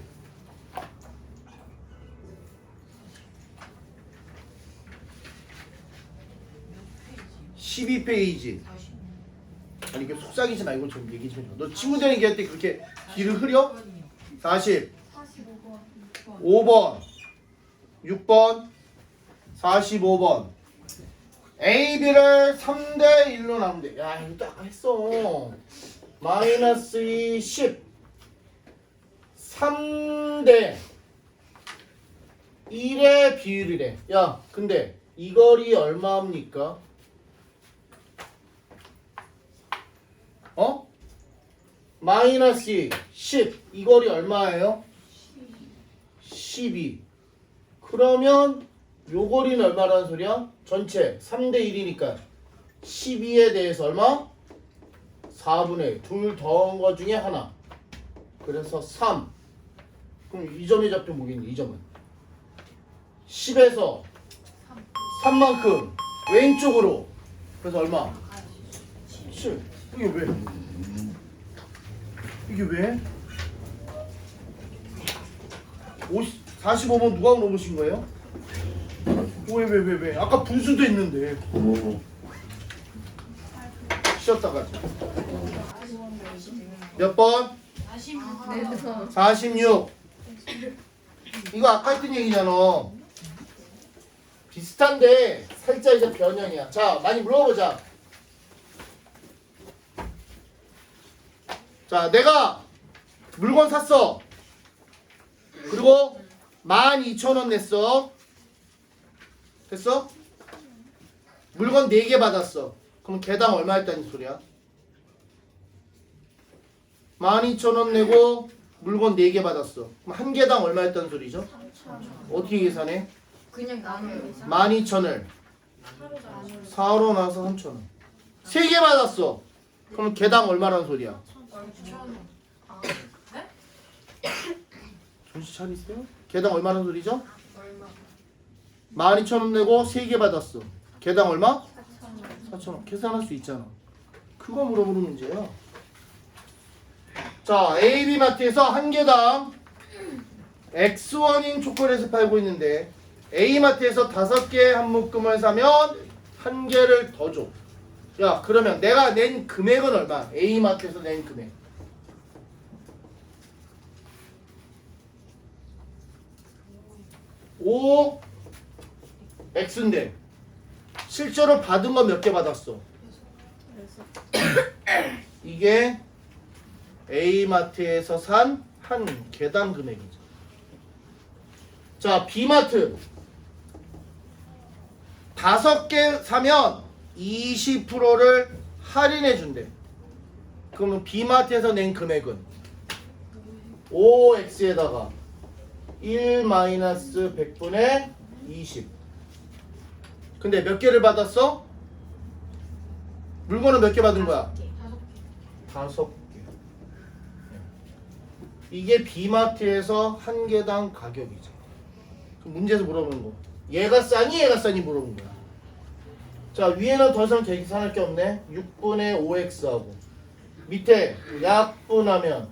12페이지 아니 이게 속삭이지 말고 좀 얘기 좀 해줘. 너 친구들이랑 얘기할 때 그렇게 귀를 흐려? 45번 6번 45번 A, B를 3대 1로 나누면 돼. 야 이거 딱 했어. 마이너스 2, 10 3대 1의 비율이래. 야 근데 이 거리 얼마입니까? 마이너스 10 이 거리 얼마예요? 12. 그러면 요 거리는 얼마라는 소리야? 전체 3대 1이니까 12에 대해서 얼마? 4분의 1. 둘 더한 거 중에 하나. 그래서 3. 그럼 이 점의 좌표 뭐겠니? 이 점은 10에서 3만큼 왼쪽으로. 그래서 얼마? 7. 이게 왜? 이게 왜? 45번 누가 물어보신 거예요? 왜? 아까 분수도 있는데. 쉬었다 가자. 몇 번? 46. 이거 아까 했던 얘기잖아. 비슷한데 살짝 이제 변형이야. 자, 많이 물어보자. 자, 내가 물건 샀어. 그리고 12,000원 냈어. 됐어? 물건 4개 받았어. 그럼 개당 얼마 했다는 소리야? 12,000원 내고 물건 4개 받았어. 그럼 한 개당 얼마 했다는 소리죠? 어떻게 계산해?
그냥 나누면
12,000을 4로 나눠서 3,000원. 3개 받았어. 그럼 개당 얼마라는 소리야? 정신 차리세요? 개당 얼마라는 소리죠?
얼마?
12,000원 내고 3개 받았어. 개당 얼마? 4,000원. 계산할 수 있잖아. 그거 물어보는 문제야. 자, AB마트에서 한 개당 X1인 초콜릿을 팔고 있는데 A마트에서 5개 한 묶음을 사면 한 개를 더 줘. 야, 그러면 내가 낸 금액은 얼마? A마트에서 낸 금액. 5 X인데 실제로 받은 건 몇 개 받았어? 이게 A마트에서 산 한 개당 금액이죠. 자, B마트 5개 사면 20%를 할인해 준대. 그러면 B마트에서 낸 금액은 5X에다가 1 마이너스 100분의 20. 근데 몇 개를 받았어? 물건은 몇 개 받은 거야? 5개. 이게 B마트에서 한 개당 가격이죠. 그럼 문제에서 물어보는 거. 얘가 싸니 얘가 싸니 물어본 거야. 자, 위에는 더 이상 계산할 게 없네. 6분의 5x하고 밑에 약분하면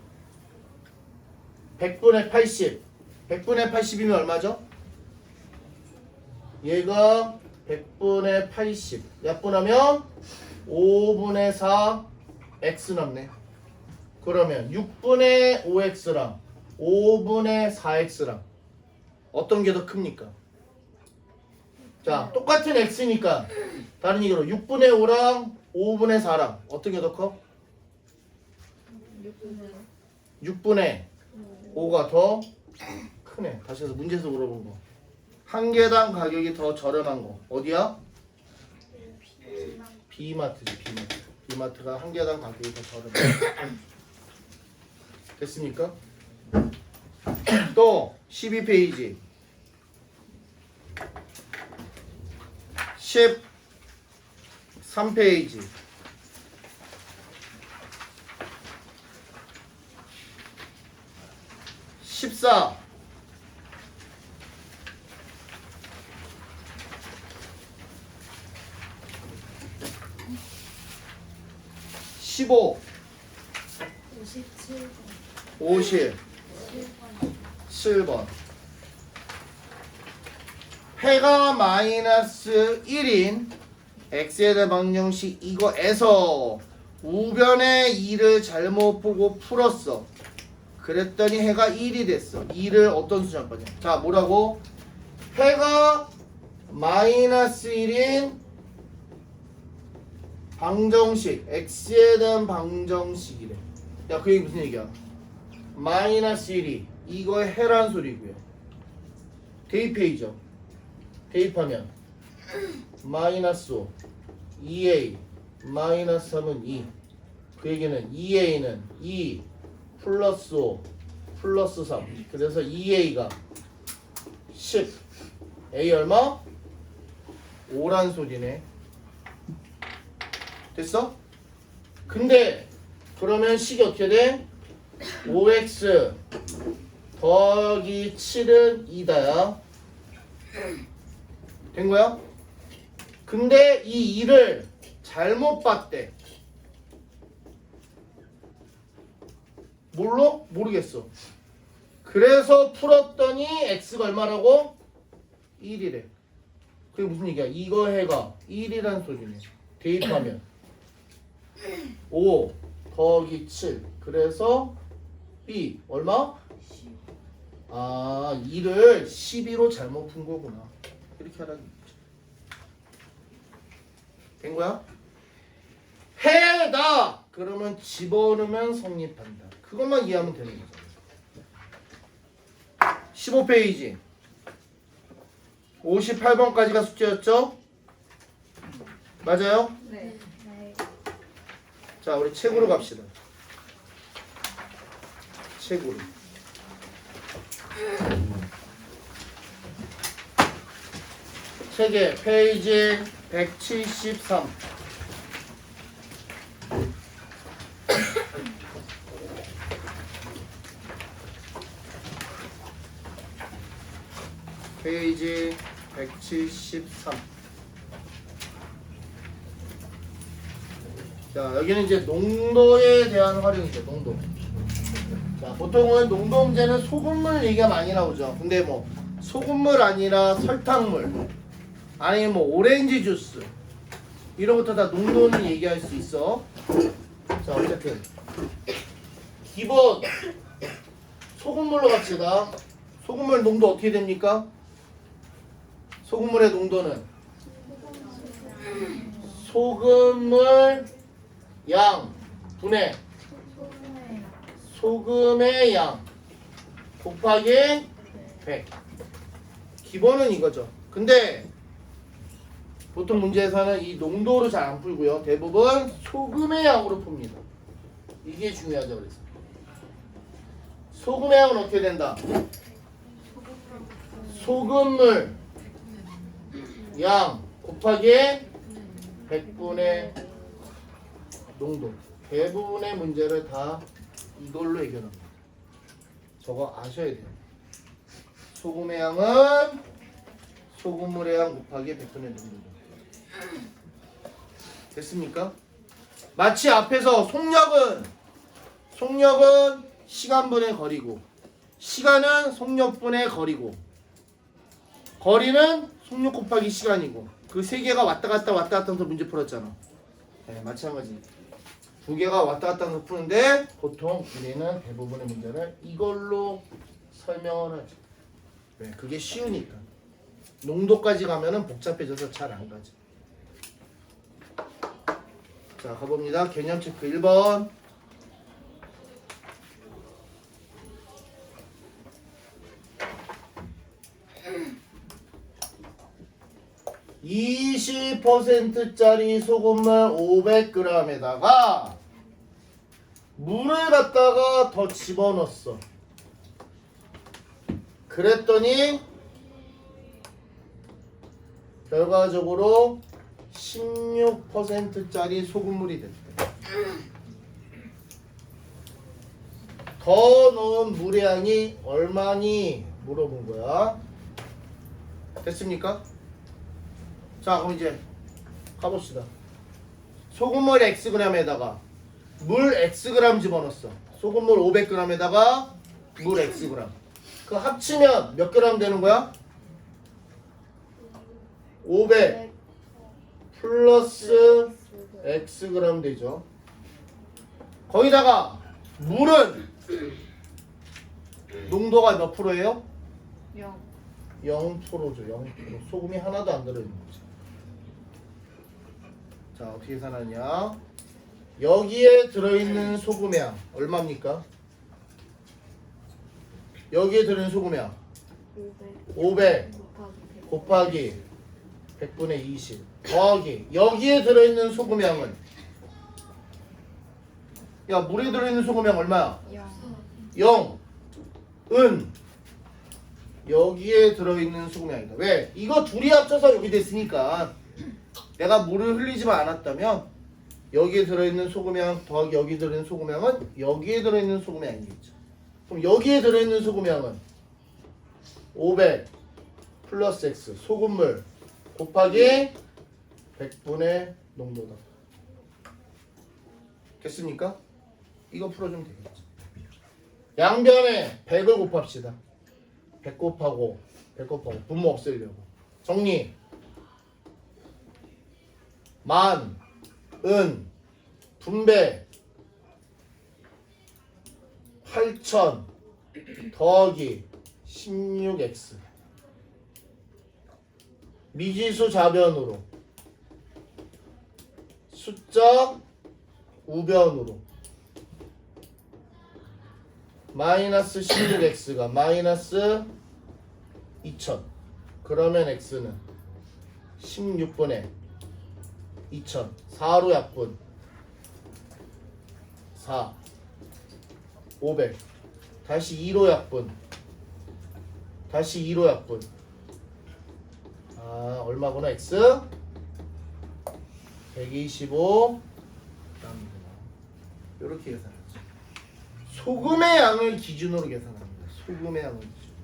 100분의 80. 100분의 80이면 얼마죠? 얘가 100분의 80. 약분하면 5분의 4 x 남네. 그러면 6분의 5x랑 5분의 4x랑 어떤 게 더 큽니까? 자, 똑같은 x니까 다른 얘기로 6분의 5랑 5분의 4랑 어떤 게 더 커? 6분의 5가 더 크네. 다시 해서 문제에서 물어본 거. 한 개당 가격이 더 저렴한 거 어디야? B마트지. B마트가 한 개당 가격이 더 저렴해. 됐습니까? 또 12페이지 13페이지 14 15 57번 해가 마이너스 1인 x에 대한 방정식 이거에서 우변의 2를 잘못 보고 풀었어. 그랬더니 해가 1이 됐어. 2를 어떤 수로 할 거냐. 자, 뭐라고? 해가 마이너스 1인 방정식 x에 대한 방정식이래. 야, 그 얘기 무슨 얘기야? 마이너스 1이 이거의 해란 소리고요. 대입해이죠. 대입하면 마이너스 5 2a 마이너스 3은 2. 그 얘기는 2a는 2 플러스 5 플러스 3. 그래서 2a가 10. a 얼마? 5란 소리네. 됐어? 근데 그러면 식이 어떻게 돼? 5x 더하기 7은 2다야. 된 거야? 근데 이 2를 잘못 봤대. 뭘로? 모르겠어. 그래서 풀었더니 x가 얼마라고? 1이래. 그게 무슨 얘기야? 이거 해가 1이란 소리네. 대입하면 5 더하기 7. 그래서 b 얼마? 아 2를 12로 잘못 푼 거구나. 이렇게 하라는 거지. 된 거야? 해다 그러면 집어넣으면 성립한다. 그것만 이해하면 되는 거죠. 15페이지 58번까지가 숙제였죠? 맞아요?
네.
자 우리 책으로 갑시다. 책으로. 책의 페이지 173. 페이지 173. 자, 여기는 이제 농도에 대한 활용이죠. 농도. 자, 보통은 농도 문제는 소금물 얘기가 많이 나오죠. 근데 뭐 소금물 아니라 설탕물, 아니면 뭐 오렌지 주스 이런 것도 다 농도는 얘기할 수 있어. 자, 어쨌든 기본 소금물로 갑시다. 소금물 농도 어떻게 됩니까? 소금물의 농도는 소금물 양 분의 소금의 양 곱하기 100. 기본은 이거죠. 근데 보통 문제에서는 이 농도로 잘 안 풀고요. 대부분 소금의 양으로 풉니다. 이게 중요하죠. 그래서 소금의 양은 어떻게 된다? 소금물 양 곱하기 100분의 농도. 대부분의 문제를 다 이걸로 해결합니다. 저거 아셔야 돼요. 소금의 양은 소금물의 양 곱하기 100분의 농도. 됐습니까? 마치 앞에서 속력은 시간분의 거리고, 시간은 속력분의 거리고, 거리는 속력 곱하기 시간이고, 그 세 개가 왔다 갔다 하면서 문제 풀었잖아. 네, 마찬가지. 두 개가 왔다 갔다 하면서 푸는데 보통 우리는 대부분의 문제를 이걸로 설명을 하죠. 네, 그게 쉬우니까. 농도까지 가면은 복잡해져서 잘 안 가죠. 자, 가봅니다. 개념 체크 1번. (20%짜리) 소금물 500g에다가 물을 갖다가 더 집어넣었어. 그랬더니 결과적으로 16%짜리 소금물이 됐대. 더 넣은 물의 양이 얼마니? 물어본 거야. 됐습니까? 자, 그럼 이제 가봅시다. 소금물 xg에다가 물 xg 집어넣었어. 소금물 500g에다가 물 xg. 그 합치면 몇 g 되는 거야? 500 플러스 xg 되죠. 거기다가 물은 농도가 몇 프로예요? 0%죠. 0%. 소금이 하나도 안 들어있는 거죠. 자, 어떻게 계산하냐? 여기에 들어있는 소금의 양 얼마입니까? 여기에 들어있는 소금의 양 500 곱하기 100분의 20 더하기 여기에 들어있는 소금의 양은, 야, 물에 들어있는 소금의 양 얼마야? 0. 은 여기에 들어있는 소금의 양이다. 왜? 이거 둘이 합쳐서 여기 됐으니까 내가 물을 흘리지만 않았다면 여기에 들어있는 소금의 양 더하기 여기에 들어있는 소금의 양은 여기에 들어있는 소금의 양이겠죠. 그럼 여기에 들어있는 소금의 양은 500 플러스 x 소금물 곱하기 100분의 농도다. 됐습니까? 이거 풀어주면 되겠죠. 양변에 100을 곱합시다. 100 곱하고 분모 없애려고. 정리. 만, 은, 분배 8000 더하기 16x 미지수 좌변으로 숫자 우변으로 마이너스 16x가 마이너스 2000 그러면 x는 16분의 2000 4로 약분 4 500 다시 2로 약분 다시 2로 약분 아 얼마구나 x 125 이렇게 계산하죠. 소금의 양을 기준으로 계산합니다. 소금의 양을 기준.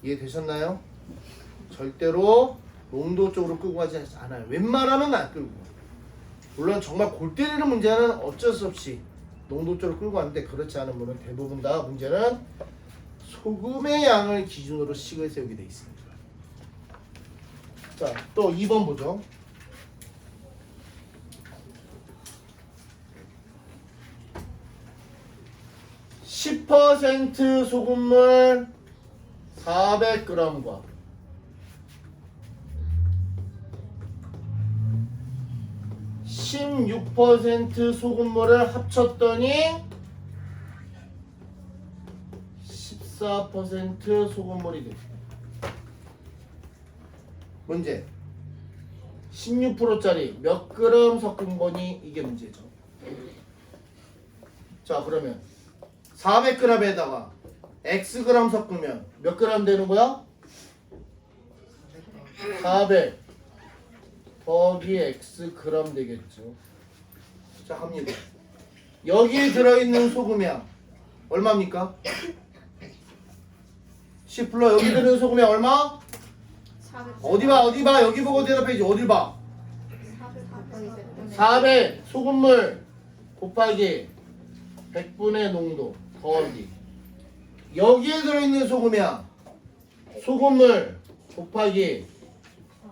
이해되셨나요? 절대로 농도 쪽으로 끌고 가지 않아요. 웬만하면 안 끌고. 물론 정말 골 때리는 문제는 어쩔 수 없이 농도 쪽으로 끌고 가는데 그렇지 않은 분은 대부분 다 문제는 소금의 양을 기준으로 식을 세우게 돼 있습니다. 자, 또 2번 보죠. 10% 소금물 400g과 16% 소금물을 합쳤더니 14% 소금물이 됩니다. 문제 16%짜리 몇 그램 섞은 거니 이게 문제죠. 자 그러면 400g에다가 xg 섞으면 몇 그램 되는 거야? 400 더하기 xg 되겠죠. 자 갑니다. 여기에 들어있는 소금량 얼마입니까? 10 불러 여기 들어있는 소금량 얼마?
400
어디 봐 여기 보고 대답해야지. 어딜 봐? 400 소금물 곱하기 100분의 농도 더하기 여기에 들어있는 소금량 소금물 곱하기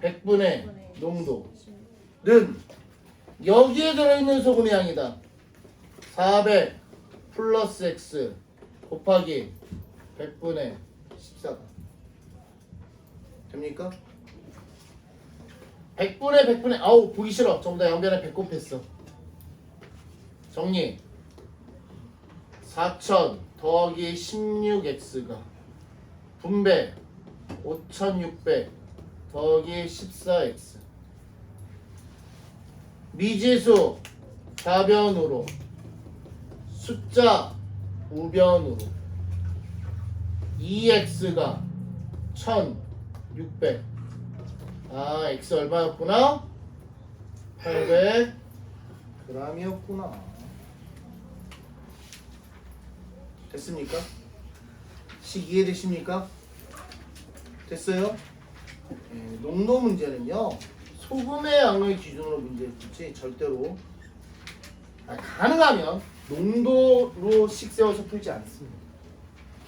100분의 농도는 여기에 들어있는 소금량이다. 400 플러스 x 곱하기 100분의 14가 됩니까? 100분의 아우 보기 싫어. 전부 다 양변에 100 곱했어. 정리 4000 더하기 16x가 분배 5600 더하기 14x 미지수 좌변으로 숫자 우변으로 2x가 1600 아 x 얼마였구나? 800g이었구나. 됐습니까? 식 이해되십니까? 됐어요? 네, 농도 문제는요 소금의 양을 기준으로 문제를 풀지 절대로 가능하면 농도로 식 세워서 풀지 않습니다.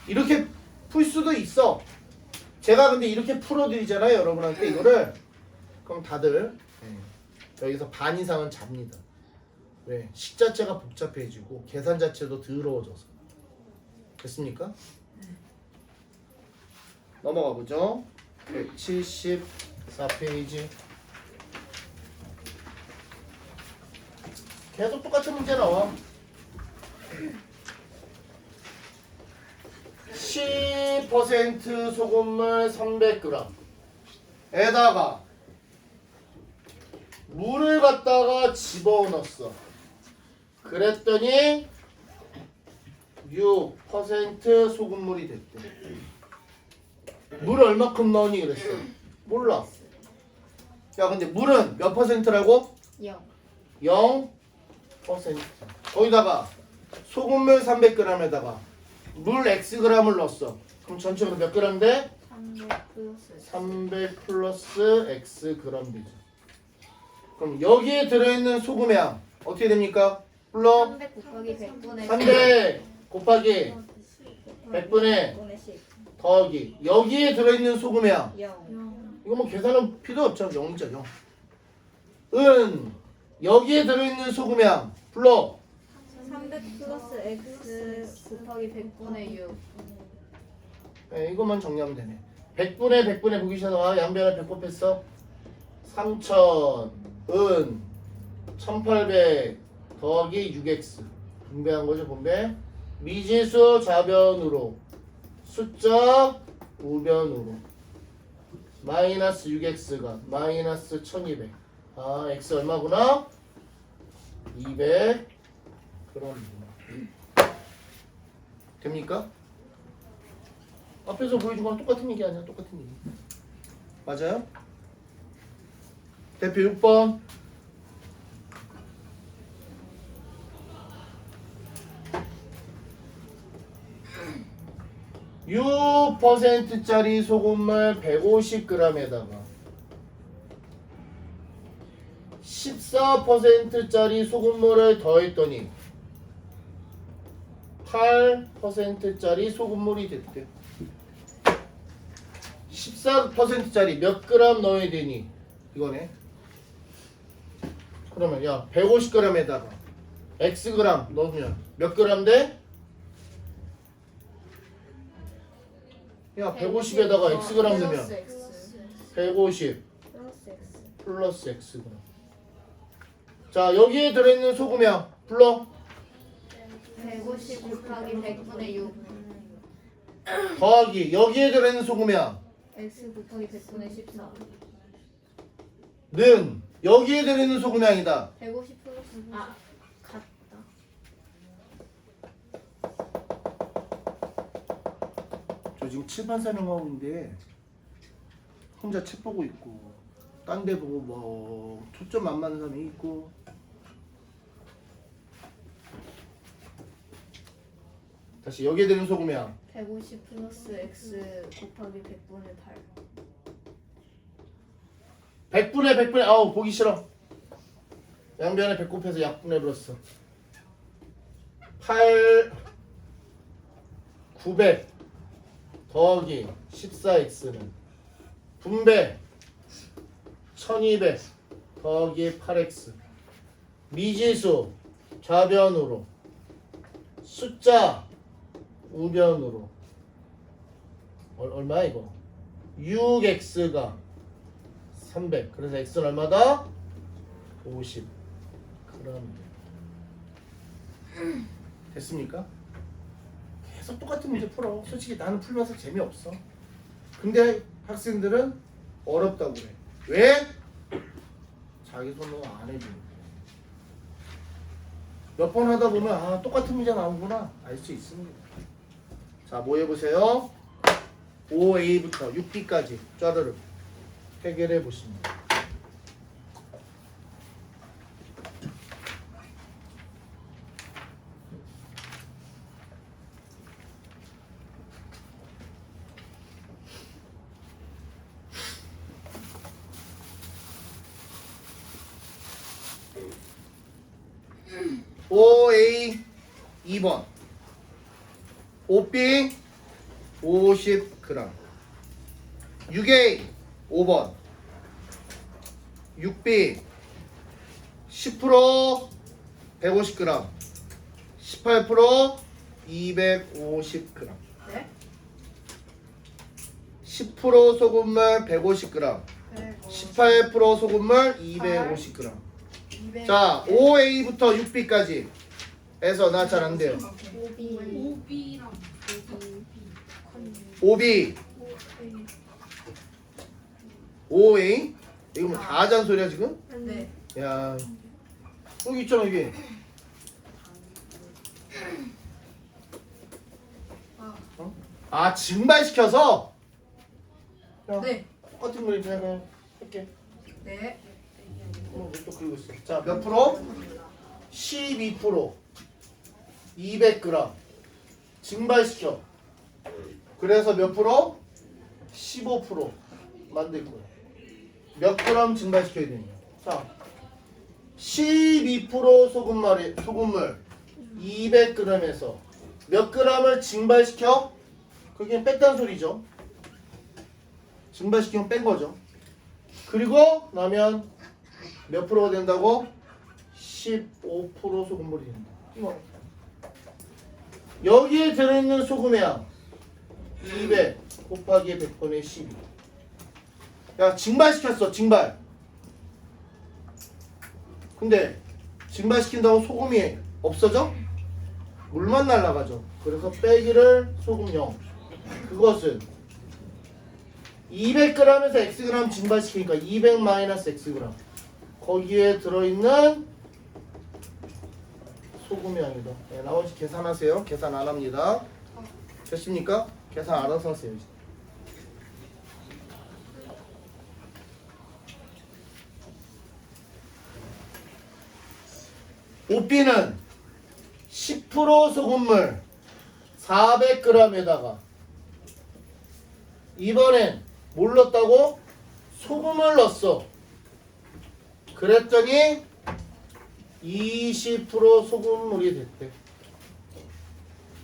이렇게 풀 수도 있어. 제가 근데 이렇게 풀어드리잖아요 여러분한테 이거를. 그럼 다들 여기서 반 이상은 잡니다. 왜? 식 자체가 복잡해지고 계산 자체도 더러워져서. 됐습니까? 넘어가 보죠. 174페이지. 계속 똑같은 문제 나와. 10% 소금물 300g 에다가 물을 갖다가 집어넣었어. 그랬더니 6% 소금물이 됐대. 물을 얼마큼 넣으니 그랬어? 몰라. 야 근데 물은 몇 퍼센트라고?
0
0%. 거기다가 소금물 300g에다가 물 xg을 넣었어. 그럼 전체로 몇 g 돼? 300 플러스 xg 되죠. 그럼 여기에 들어있는 소금의 양 어떻게 됩니까? 불러
300 곱하기 100분의
300 곱하기 100분의
100분의 10
더하기 여기에 들어있는 소금의 양
0
이거 뭐 계산은 필요 없죠. 0이죠 0. 은 여기에 들어있는 소금의 양 불러
300 플러스 x 곱하기 100분의 6
네, 이것만 정리하면 되네. 100분의 보기 싫어. 양변에 100 곱했어. 3000 은 1800 더하기 6x 분배한 거죠. 분배. 미지수 좌변으로 숫자 우변으로 마이너스 6x가 마이너스 1200. 아 x 얼마구나? 200 그럼 됩니까? 앞에서 보여준 거랑 똑같은 얘기 아니야? 똑같은 얘기. 맞아요? 대표 6번. 6%짜리 소금물 150g에다가 14%짜리 소금물을 더했더니 8%짜리 소금물이 됐대. 14%짜리 몇 그램 넣어야 되니? 이거네. 그러면 야 150g에다가 xg 넣으면 몇 그램 돼? 야 150에다가 xg 넣으면
플러스 x
150
플러스 x
플러스 xg. 자 여기에 들어있는 소금량 불러
150 곱하기 100분의 6
더하기 여기에 들어있는 소금량
x 곱하기 100분의 14
는 여기에 들어있는 소금량이다.
150 플러스 같다
저 지금 칠판 설명하고 있는데 혼자 책 보고 있고 딴 데 보고 뭐 초점 안 맞는 사람이 있고 다시 여기에 들어있는 소금량
150 플러스 x 곱하기 100분의 8
100분의 아우 보기 싫어. 양변에 100 곱해서 약분해 버렸어. 900 더하기 14x는 분배 1200 더하기 8x 미지수 좌변으로 숫자 우변으로 얼마야 이거? 6x가 300 그래서 x는 얼마다? 50 그럼 됐습니까? 계속 똑같은 문제 풀어. 솔직히 나는 풀면서 재미없어. 근데 학생들은 어렵다고 그래. 왜? 자기 손으로 안 해주는 몇 번 하다 보면 아 똑같은 문제 나오구나 알 수 있습니다. 자 뭐 해보세요. 5A부터 6B까지 쫘르륵 해결해 보십니다. (5A) 2번 5B 50g 6A 5번 6B 10% 150g 18% 250g
네?
10% 소금물 150g 18% 소금물 250g 자 5A부터 6B까지 해서 나 잘 안 돼요.
5B랑
5B 5A 이거 뭐 다 하자는 소리야 지금?
네
야 여기 있잖아 이게 어? 아 증발시켜서 야,
네.
똑같은 걸 그냥 할게.
네.
또 그리고 있어. 자 몇 프로? 12% 200g 증발시켜. 그래서 몇 프로? 15% 만들 거야. 몇 그램 증발시켜야 되냐? 자, 12% 소금물 200g에서 몇 g을 증발시켜? 그게 뺐다는 소리죠. 증발시키면 뺀 거죠. 그리고 나면 몇 프로가 된다고? 15% 소금물이 된다. 이거. 여기에 들어있는 소금의 양 200 곱하기 100분의 12. 야, 증발시켰어. 증발. 근데 증발시킨다고 소금이 없어져? 물만 날아가죠. 그래서 빼기를 소금 0. 그것은 200g에서 xg 증발시키니까 200 마이너스 xg. 거기에 들어있는 소금의 양이다. 네, 나머지 계산하세요. 계산 안 합니다. 됐습니까? 계산 알아서 하세요. 이제. 오삐는 10% 소금물 400g에다가 이번엔 뭘 넣었다고? 소금을 넣었어. 그랬더니 20% 소금물이 됐대.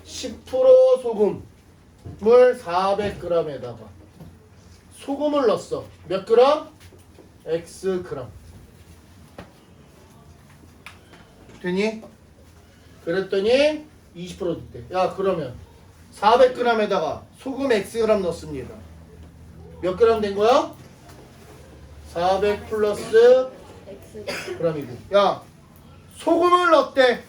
10% 소금물 400g에다가 소금을 넣었어. 몇 그램? Xg. 되니? 그랬더니 20% 됐대. 야, 그러면 400g에다가 소금 Xg 넣습니다. 몇 그램 된 거야? 400 플러스
X
g이고. 야, 소금을 넣었대.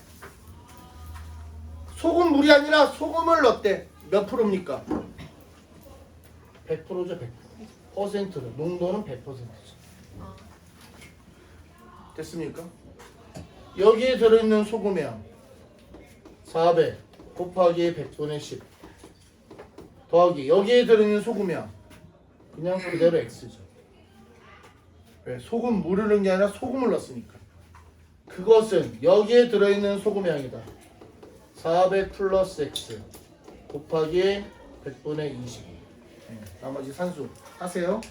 소금물이 아니라 소금을 넣었대. 몇 프로입니까? 100%죠, 100%. 퍼센트로. 농도는 100%죠. 됐습니까? 여기에 들어있는 소금의 양 400 곱하기 100분의 10 더하기 여기에 들어있는 소금의 양 그냥 그대로 X죠. 왜? 소금 물을 넣은 게 아니라 소금을 넣었으니까. 그것은 여기에 들어있는 소금의 양이다. 400 플러스 X 곱하기 100분의 20. 나머지 산수 하세요.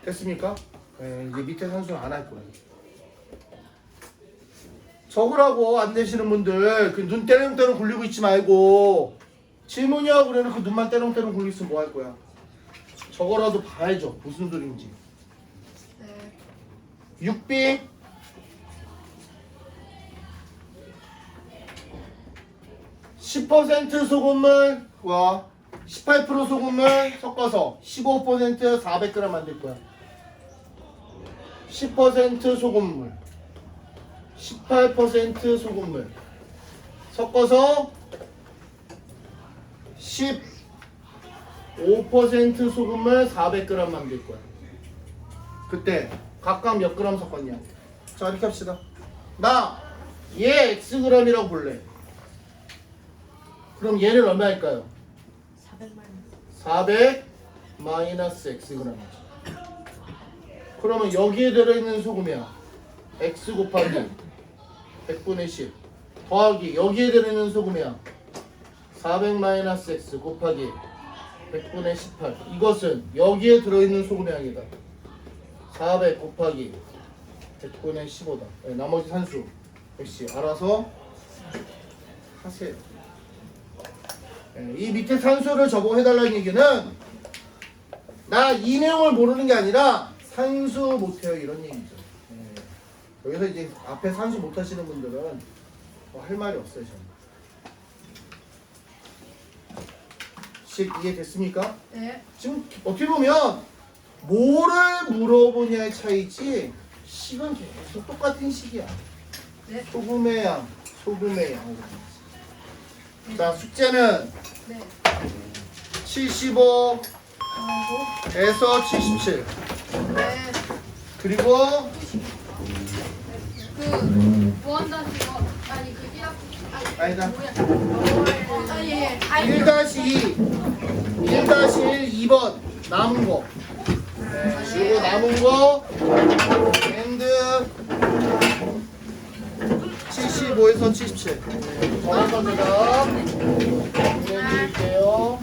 됐습니까? 이제 밑에 산수는 안 할 거예요. 적으라고 안 되시는 분들 그 눈 떼렁떼렁 굴리고 있지 말고 질문이 하고 그래놓고 눈만 떼렁떼렁 굴리고 있으면 뭐 할 거야? 저거라도 봐야죠. 무슨 소리인지.
네.
6B 10% 소금물과 18% 소금물 섞어서 15% 400g 만들 거야. 10% 소금물 18% 소금물 섞어서 15% 소금물 400g 만들 거야. 그때 각각 몇 그램 섞었냐? 자, 이렇게 합시다. 나 얘 xg이라고 볼래. 그럼 얘는 얼마일까요? 400 마이너스 xg이죠. 그러면 여기에 들어있는 소금이야. x 곱하기 100분의 10 더하기 여기에 들어있는 소금이야. 400 마이너스 x 곱하기 100분의 18. 이것은 여기에 들어있는 소금의 양이다. 400 곱하기 100분의 15다. 네, 나머지 산수 역시 알아서 하세요. 네, 이 밑에 산수를 적어 해달라는 얘기는 나 이 내용을 모르는 게 아니라 산수 못해요 이런 얘기죠. 네. 여기서 이제 앞에 산수 못하시는 분들은 뭐 할 말이 없어요. 저는. 식 이해됐습니까?
네.
지금 어떻게 보면 뭐를 물어보냐의 차이지 식은 계속 똑같은 식이야.
네.
소금의 양, 소금의 양. 자, 숙제는
네.
75에서
아이고.
77
네.
그리고
그 무한단식어 아니 그 1학
아니다.
뭐야? 아 예.
1-2 1-1 2번 남은 거 그리고 남은 거 엔드 75에서 77 정확한 대답 보내드릴게요.